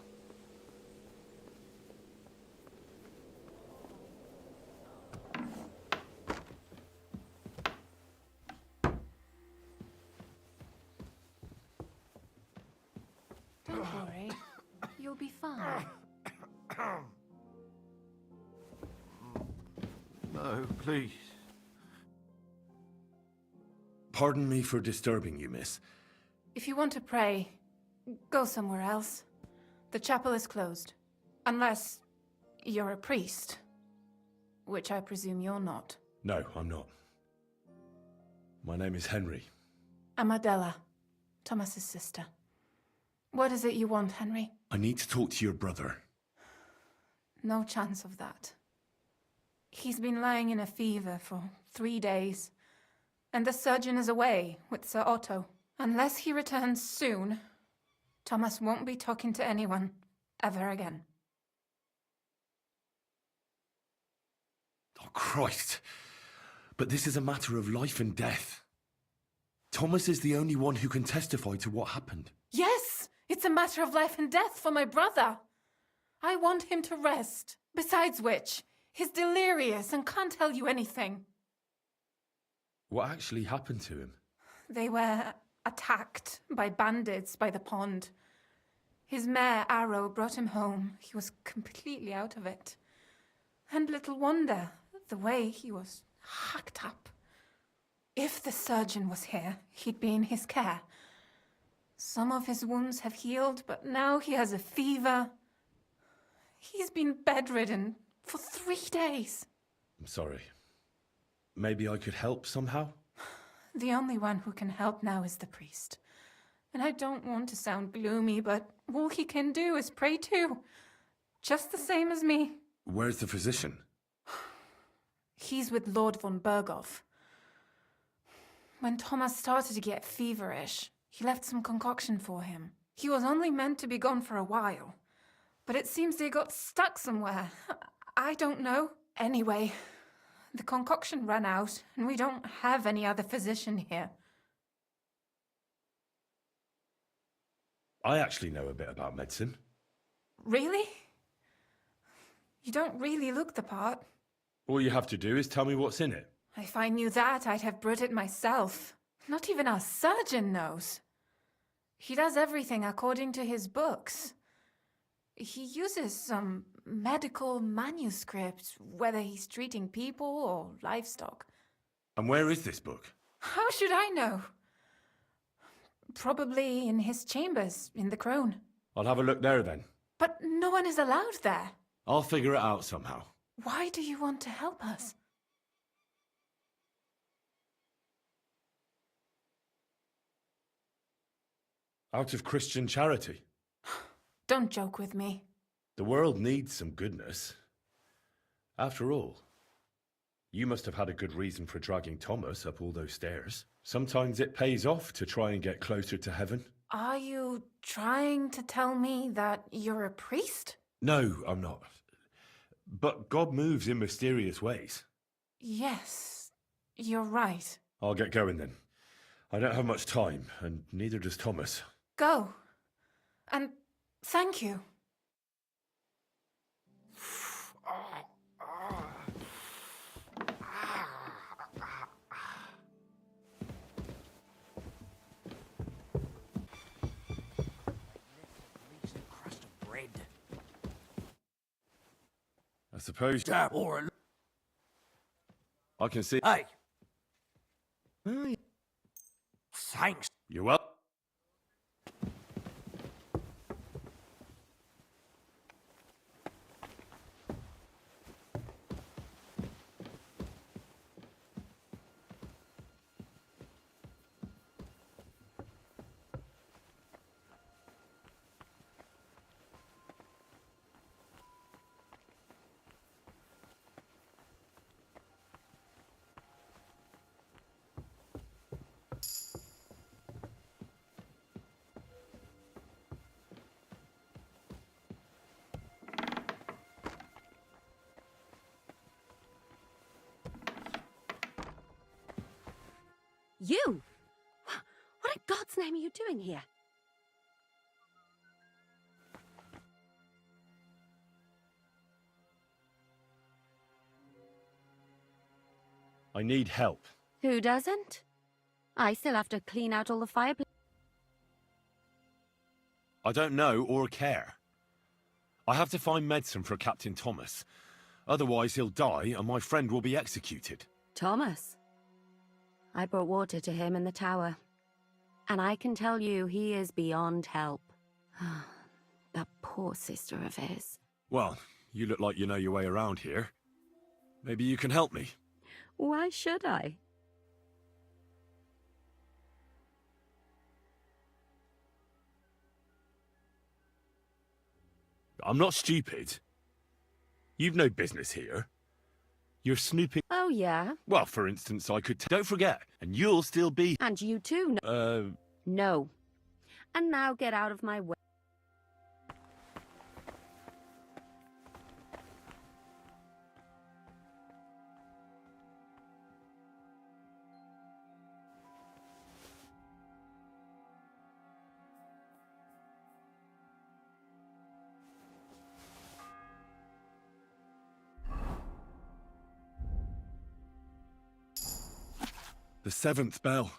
Don't worry. You'll be fine. No, please. Pardon me for disturbing you, miss. If you want to pray, go somewhere else. The chapel is closed. Unless you're a priest. Which I presume you're not. No, I'm not. My name is Henry. I'm Adela, Thomas's sister. What is it you want, Henry? I need to talk to your brother. No chance of that. He's been lying in a fever for 3 days. And the surgeon is away with Sir Otto. Unless he returns soon, Thomas won't be talking to anyone ever again. Oh, Christ. But this is a matter of life and death. Thomas is the only one who can testify to what happened. Yes! It's a matter of life and death for my brother. I want him to rest. Besides which, he's delirious and can't tell you anything. What actually happened to him? They were attacked by bandits by the pond. His mare, Arrow, brought him home. He was completely out of it. And little wonder, the way he was hacked up. If the surgeon was here, he'd be in his care. Some of his wounds have healed, but now he has a fever. He's been bedridden for 3 days. I'm sorry. Maybe I could help somehow? The only one who can help now is the priest. And I don't want to sound gloomy, but all he can do is pray too. Just the same as me. Where's the physician? He's with Lord von Bergow. When Thomas started to get feverish, he left some concoction for him. He was only meant to be gone for a while, but it seems they got stuck somewhere. I don't know. Anyway, the concoction ran out, and we don't have any other physician here. I actually know a bit about medicine. Really? You don't really look the part. All you have to do is tell me what's in it. If I knew that, I'd have brewed it myself. Not even our surgeon knows. He does everything according to his books. He uses some medical manuscript, whether he's treating people or livestock. And where is this book? How should I know? Probably in his chambers, in the Crone. I'll have a look there then. But no one is allowed there. I'll figure it out somehow. Why do you want to help us? Out of Christian charity. Don't joke with me. The world needs some goodness. After all, you must have had a good reason for dragging Thomas up all those stairs. Sometimes it pays off to try and get closer to heaven. Are you trying to tell me that you're a priest? No, I'm not. But God moves in mysterious ways. Yes, you're right. I'll get going then. I don't have much time, and neither does Thomas. Go. And thank you. I suppose... Or I can see... Hey! Thanks. You're welcome. You? What in God's name are you doing here? I need help. Who doesn't? I still have to clean out all the fireplace. I don't know or care. I have to find medicine for Captain Thomas. Otherwise he'll die and my friend will be executed. Thomas? I brought water to him in the tower. And I can tell you he is beyond help. That poor sister of his. Well, you look like you know your way around here. Maybe you can help me. Why should I? I'm not stupid. You've no business here. You're snooping. Oh, yeah? Well, for instance, I could. Don't forget, and you'll still be. And you too. No. And now get out of my way. The 7th bell.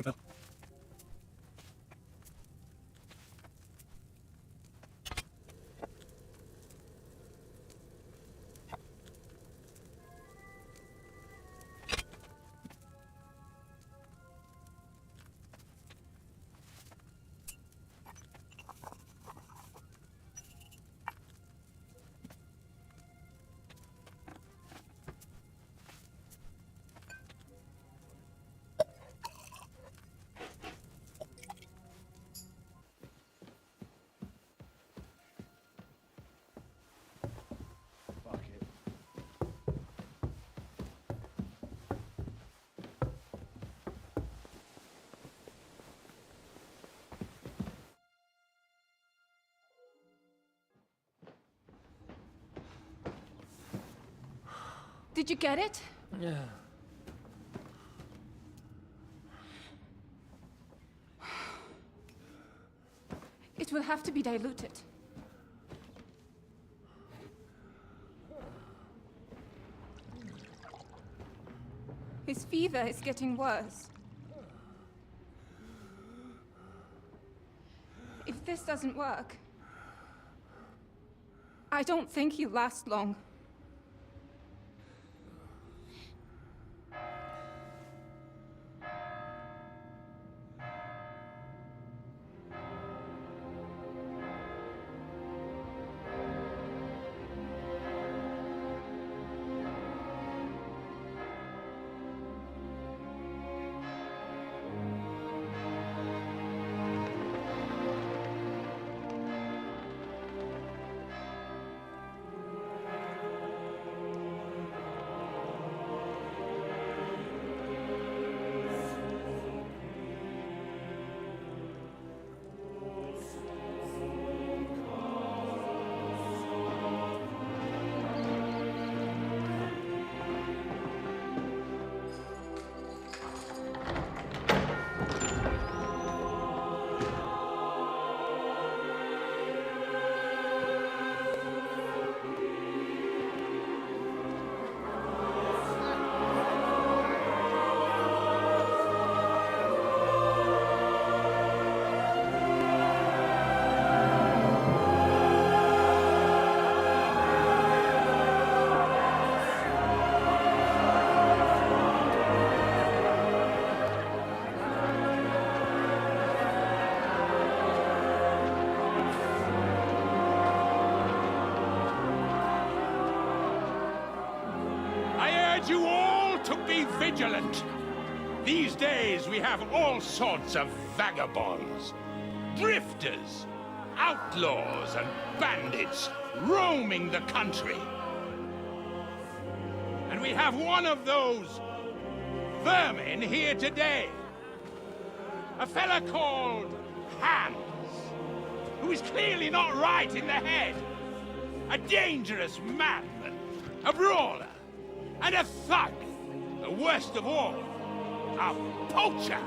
Bell. Did you get it? Yeah. It will have to be diluted. fever is getting worse. If this doesn't work, I don't think he'll last long. You all to be vigilant. These days we have all sorts of vagabonds, drifters, outlaws and bandits roaming the country. And we have one of those vermin here today. A fella called Hans, who is clearly not right in the head. A dangerous madman, a brawler, and a thug, the worst of all, a poacher.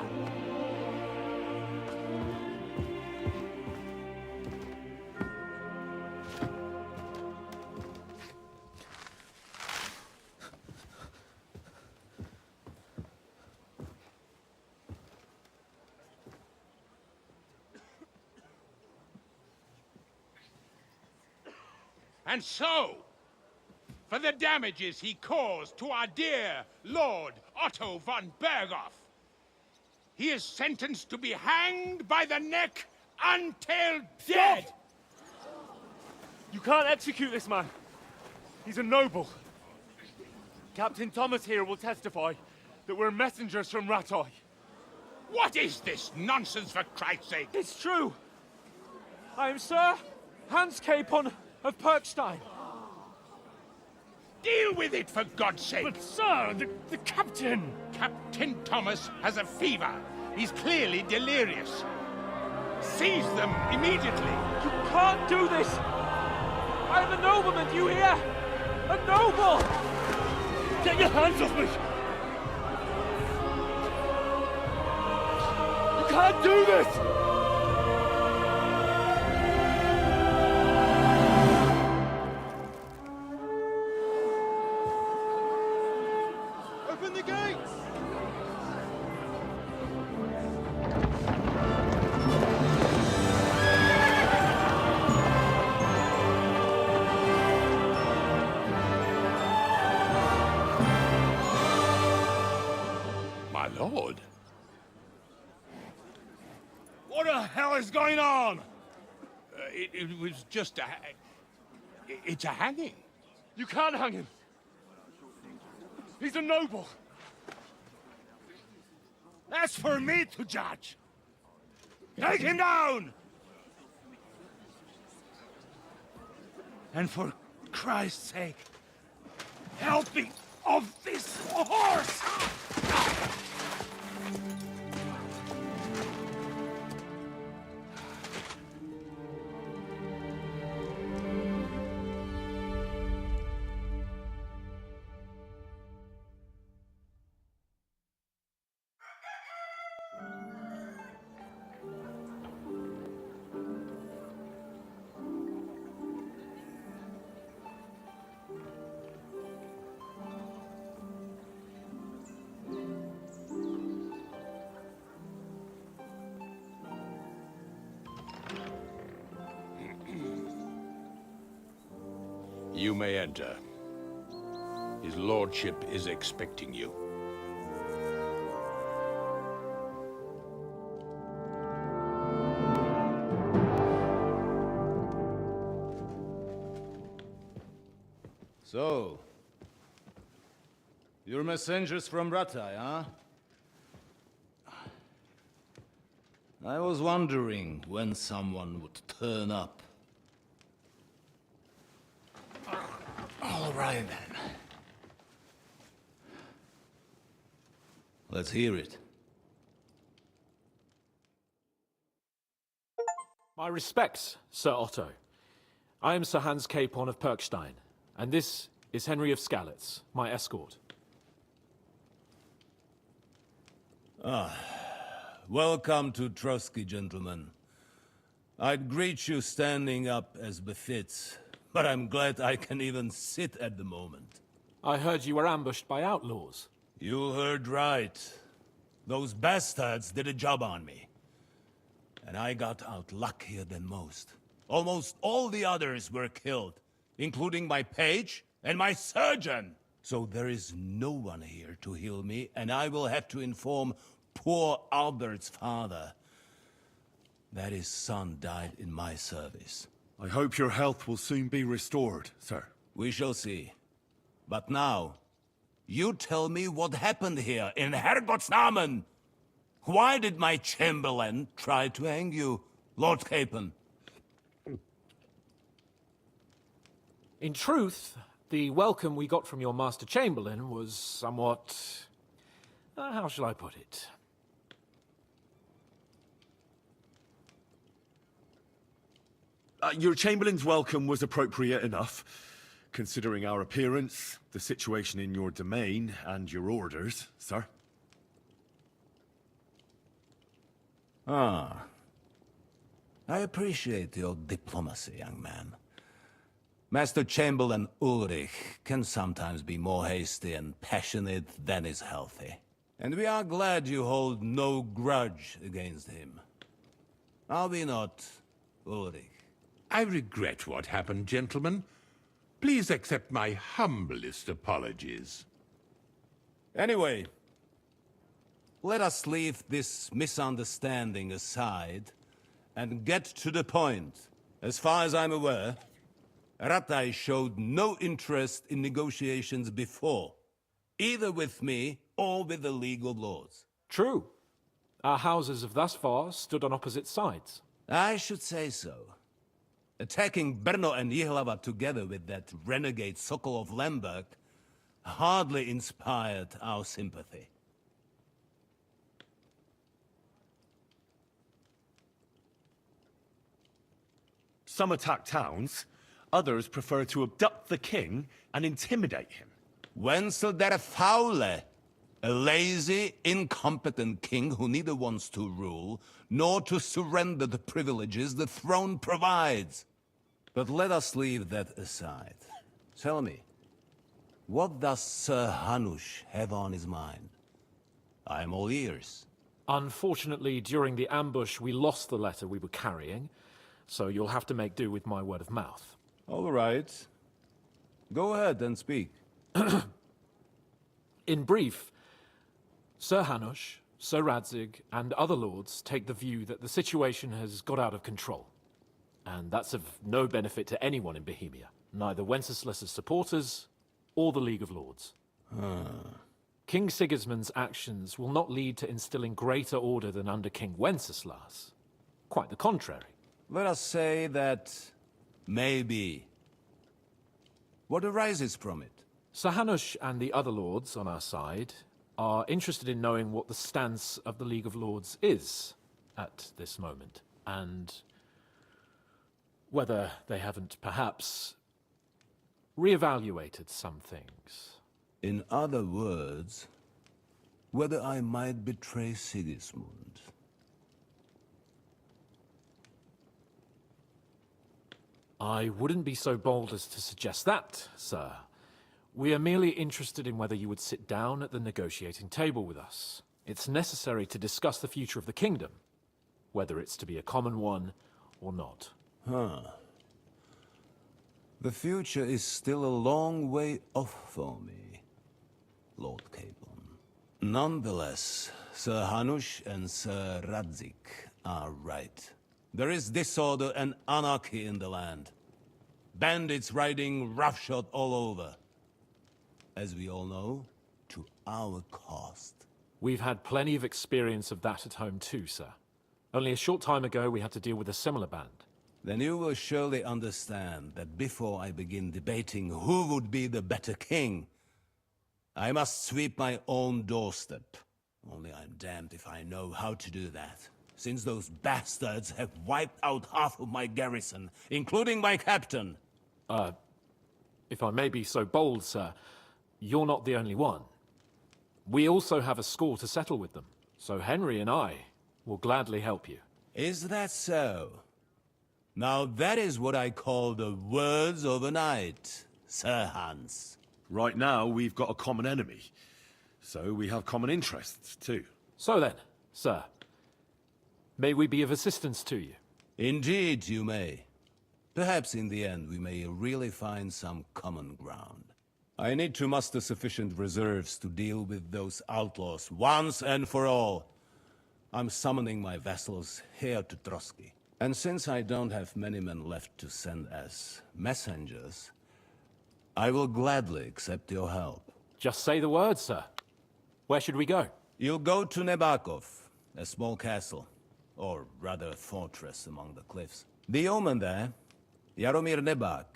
And so, for the damages he caused to our dear Lord Otto von Bergow, he is sentenced to be hanged by the neck until dead! You can't execute this man. He's a noble. Captain Thomas here will testify that we're messengers from Ratoi. What is this nonsense, for Christ's sake? It's true. I am Sir Hans Capon of Perkstein. Deal with it, for God's sake! But, sir, the captain... Captain Thomas has a fever. He's clearly delirious. Seize them immediately. You can't do this! I am a nobleman, do you hear? A noble! Get your hands off me! You can't do this! Open the gates! My lord. What the hell is going on? It was just a... It's a hanging. You can't hang him. He's a noble. That's for me to judge. Take him down! And for Christ's sake, help me off this horse! You may enter. His lordship is expecting you. So, you're messengers from Ratai, huh? I was wondering when someone would turn up. All right, then. Let's hear it. My respects, Sir Otto. I am Sir Hans Capon of Perkstein, and this is Henry of Skalitz, my escort. Welcome to Trotsky, gentlemen. I'd greet you standing up as befits, but I'm glad I can even sit at the moment. I heard you were ambushed by outlaws. You heard right. Those bastards did a job on me. And I got out luckier than most. Almost all the others were killed, including my page and my surgeon. So there is no one here to heal me, and I will have to inform poor Albert's father that his son died in my service. I hope your health will soon be restored, sir. We shall see. But now, you tell me what happened here in Herrgottsnamen. Why did my chamberlain try to hang you, Lord Capon? In truth, the welcome we got from your Master Chamberlain was somewhat... how shall I put it? Your Chamberlain's welcome was appropriate enough, considering our appearance, the situation in your domain, and your orders, sir. I appreciate your diplomacy, young man. Master Chamberlain Ulrich can sometimes be more hasty and passionate than is healthy. And we are glad you hold no grudge against him. Are we not, Ulrich? I regret what happened, gentlemen. Please accept my humblest apologies. Anyway, let us leave this misunderstanding aside and get to the point. As far as I'm aware, Ratai showed no interest in negotiations before, either with me or with the League of Lords. True. Our houses have thus far stood on opposite sides. I should say so. Attacking Brno and Jihlava together with that renegade Sokol of Lemberg hardly inspired our sympathy. Some attack towns, others prefer to abduct the king and intimidate him. Wenzel der Faule, a lazy, incompetent king who neither wants to rule nor to surrender the privileges the throne provides. But let us leave that aside. Tell me, what does Sir Hanush have on his mind? I am all ears. Unfortunately, during the ambush, we lost the letter we were carrying, so you'll have to make do with my word of mouth. All right. Go ahead and speak. In brief, Sir Hanush, Sir Radzig, and other lords take the view that the situation has got out of control. And that's of no benefit to anyone in Bohemia, neither Wenceslas's supporters or the League of Lords. King Sigismund's actions will not lead to instilling greater order than under King Wenceslas. Quite the contrary. Let us say that maybe. What arises from it? Sir Hanush and the other lords on our side are interested in knowing what the stance of the League of Lords is at this moment, and whether they haven't perhaps reevaluated some things. In other words, whether I might betray Sigismund. I wouldn't be so bold as to suggest that, sir. We are merely interested in whether you would sit down at the negotiating table with us. It's necessary to discuss the future of the kingdom, whether it's to be a common one or not. The future is still a long way off for me, Lord Capon. Nonetheless, Sir Hanush and Sir Radzik are right. There is disorder and anarchy in the land. Bandits riding roughshod all over. As we all know, to our cost. We've had plenty of experience of that at home too, sir. Only a short time ago we had to deal with a similar band. Then you will surely understand that before I begin debating who would be the better king, I must sweep my own doorstep. Only I'm damned if I know how to do that, since those bastards have wiped out half of my garrison, including my captain. If I may be so bold, sir, you're not the only one. We also have a score to settle with them, so Henry and I will gladly help you. Is that so? Now that is what I call the words of a knight, Sir Hans. Right now, we've got a common enemy. So we have common interests, too. So then, sir, may we be of assistance to you? Indeed, you may. Perhaps in the end we may really find some common ground. I need to muster sufficient reserves to deal with those outlaws once and for all. I'm summoning my vassals here to Trotsky. And since I don't have many men left to send as messengers, I will gladly accept your help. Just say the word, sir. Where should we go? You'll go to Nebakov, a small castle, or rather a fortress among the cliffs. The yeoman there, Jaromir Nebak,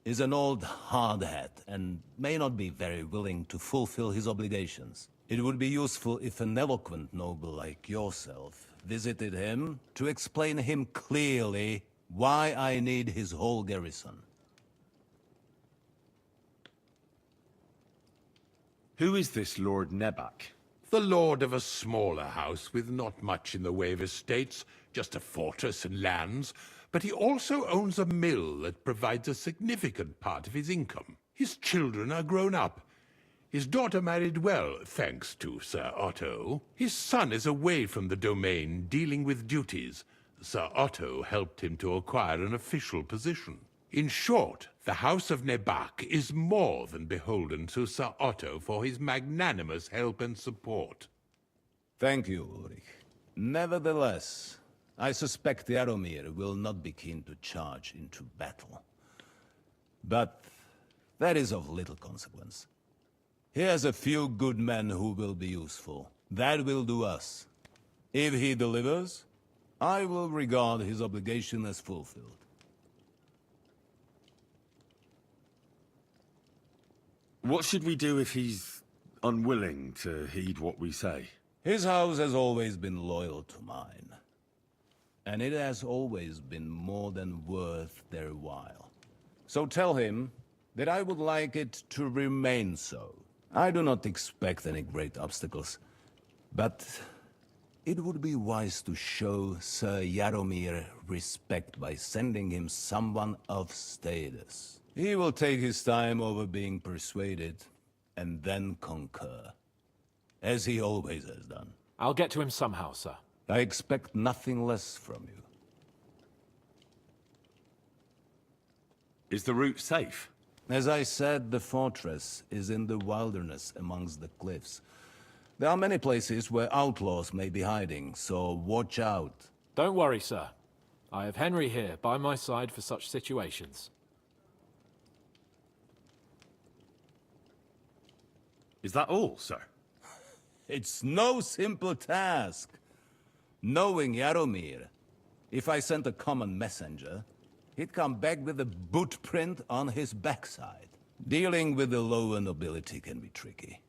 is an old hardhat and may not be very willing to fulfill his obligations. It would be useful if an eloquent noble like yourself visited him to explain him clearly why I need his whole garrison. Who is this Lord Nebak? The lord of a smaller house with not much in the way of estates, just a fortress and lands, but he also owns a mill that provides a significant part of his income. His children are grown up. His daughter married well, thanks to Sir Otto. His son is away from the domain, dealing with duties. Sir Otto helped him to acquire an official position. In short, the House of Nebak is more than beholden to Sir Otto for his magnanimous help and support. Thank you, Ulrich. Nevertheless, I suspect Jaromir will not be keen to charge into battle. But that is of little consequence. He has a few good men who will be useful. That will do us. If he delivers, I will regard his obligation as fulfilled. What should we do if he's unwilling to heed what we say? His house has always been loyal to mine. And it has always been more than worth their while. So tell him that I would like it to remain so. I do not expect any great obstacles, but it would be wise to show Sir Jaromir respect by sending him someone of status. He will take his time over being persuaded, and then concur, as he always has done. I'll get to him somehow, sir. I expect nothing less from you. Is the route safe? As I said, the fortress is in the wilderness amongst the cliffs. There are many places where outlaws may be hiding, so watch out. Don't worry, sir. I have Henry here by my side for such situations. Is that all, sir? It's no simple task. Knowing Jaromir, if I sent a common messenger, he'd come back with a boot print on his backside. Dealing with the lower nobility can be tricky.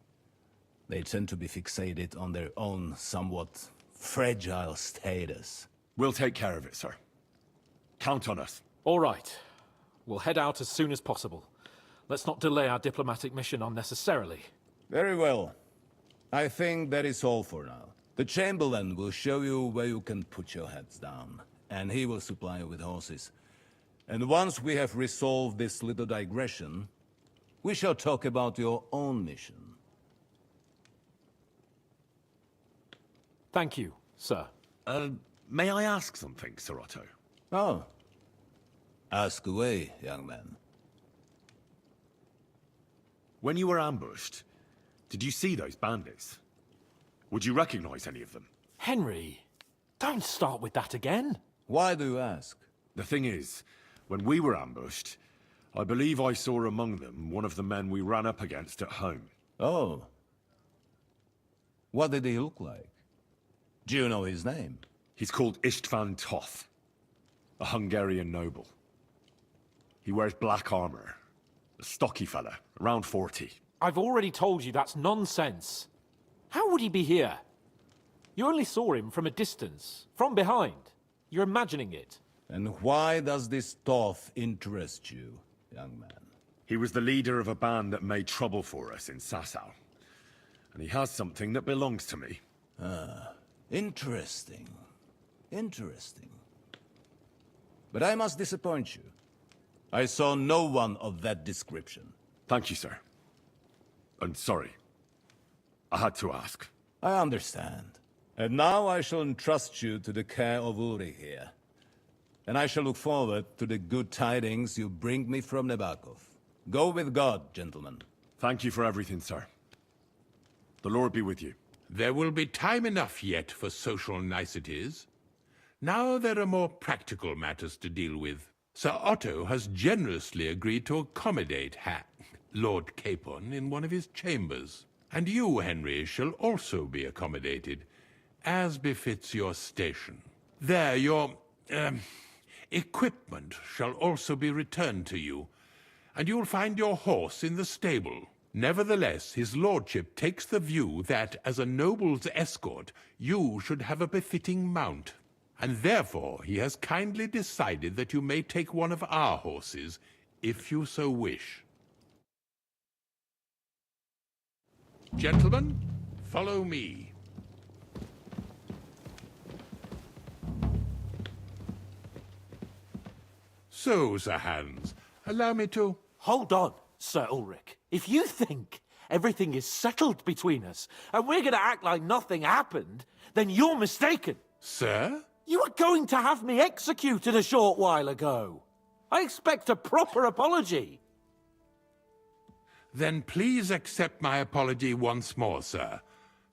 They tend to be fixated on their own somewhat fragile status. We'll take care of it, sir. Count on us. All right. We'll head out as soon as possible. Let's not delay our diplomatic mission unnecessarily. Very well. I think that is all for now. The Chamberlain will show you where you can put your heads down, and he will supply you with horses. And once we have resolved this little digression, we shall talk about your own mission. Thank you, sir. May I ask something, Sir Otto? Oh. Ask away, young man. When you were ambushed, did you see those bandits? Would you recognize any of them? Henry, don't start with that again. Why do you ask? The thing is, when we were ambushed, I believe I saw among them one of the men we ran up against at home. Oh. What did he look like? Do you know his name? He's called Istvan Toth, a Hungarian noble. He wears black armor. A stocky fella, around 40. I've already told you that's nonsense. How would he be here? You only saw him from a distance, from behind. You're imagining it. And why does this Toth interest you, young man? He was the leader of a band that made trouble for us in Sasau. And he has something that belongs to me. Ah, interesting. Interesting. But I must disappoint you. I saw no one of that description. Thank you, sir. I'm sorry. I had to ask. I understand. And now I shall entrust you to the care of Uri here. And I shall look forward to the good tidings you bring me from Nebakov. Go with God, gentlemen. Thank you for everything, sir. The Lord be with you. There will be time enough yet for social niceties. Now there are more practical matters to deal with. Sir Otto has generously agreed to accommodate Lord Capon in one of his chambers. And you, Henry, shall also be accommodated, as befits your station. There, your, equipment shall also be returned to you, and you'll find your horse in the stable. Nevertheless, his lordship takes the view that, as a noble's escort, you should have a befitting mount. And therefore he has kindly decided that you may take one of our horses, if you so wish. Gentlemen, follow me. So, Sir Hans, allow me to... Hold on, Sir Ulrich. If you think everything is settled between us, and we're going to act like nothing happened, then you're mistaken. Sir? You were going to have me executed a short while ago. I expect a proper apology. Then please accept my apology once more, sir.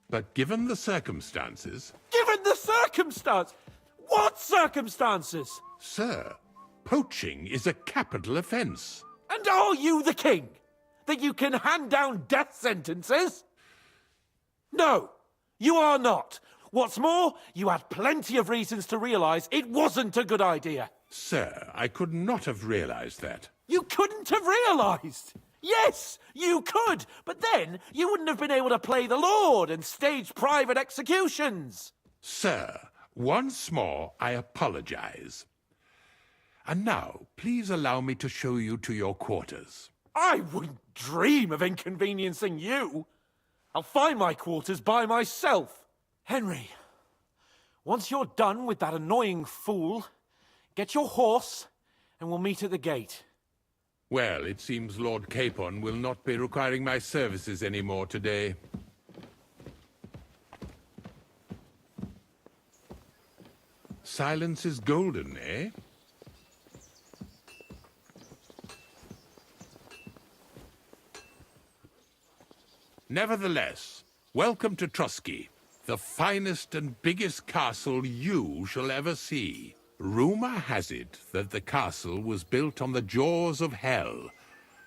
But given the circumstances... Given the circumstance? What circumstances? Sir, poaching is a capital offence. And are you the king? That you can hand down death sentences? No, you are not. What's more, you had plenty of reasons to realize it wasn't a good idea. Sir, I could not have realized that. You couldn't have realized? Yes, you could, but then you wouldn't have been able to play the Lord and stage private executions. Sir, once more I apologize. And now, please allow me to show you to your quarters. I wouldn't dream of inconveniencing you. I'll find my quarters by myself. Henry, once you're done with that annoying fool, get your horse and we'll meet at the gate. Well, it seems Lord Capon will not be requiring my services anymore today. Silence is golden, eh? Nevertheless, welcome to Trotsky, the finest and biggest castle you shall ever see. Rumor has it that the castle was built on the jaws of hell,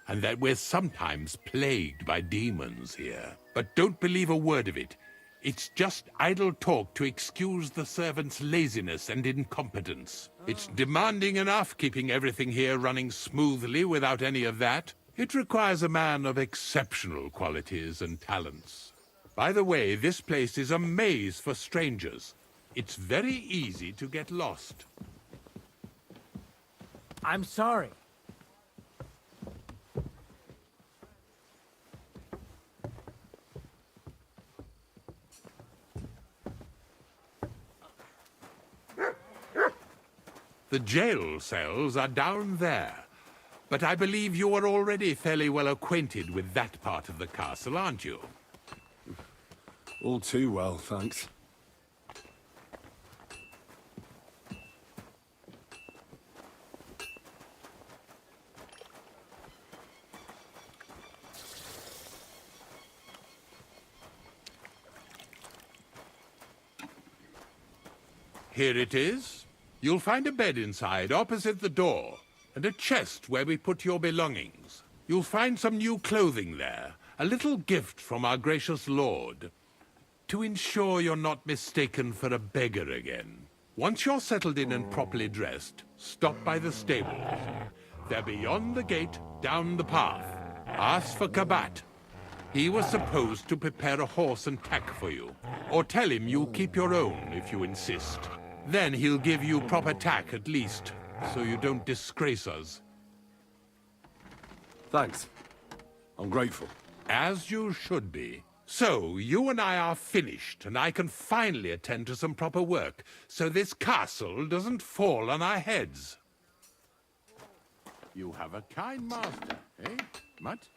and that we're sometimes plagued by demons here. But don't believe a word of it. It's just idle talk to excuse the servants' laziness and incompetence. It's demanding enough keeping everything here running smoothly without any of that. It requires a man of exceptional qualities and talents. By the way, this place is a maze for strangers. It's very easy to get lost. I'm sorry. The jail cells are down there. But I believe you are already fairly well acquainted with that part of the castle, aren't you? All too well, thanks. Here it is. You'll find a bed inside, opposite the door, and a chest where we put your belongings. You'll find some new clothing there, a little gift from our gracious lord, to ensure you're not mistaken for a beggar again. Once you're settled in and properly dressed, stop by the stables. They're beyond the gate, down the path. Ask for Kabat. He was supposed to prepare a horse and tack for you. Or tell him you'll keep your own if you insist. Then he'll give you proper tack at least, so you don't disgrace us. Thanks. I'm grateful. As you should be. So, you and I are finished, and I can finally attend to some proper work, so this castle doesn't fall on our heads. You have a kind master, eh, Mutt?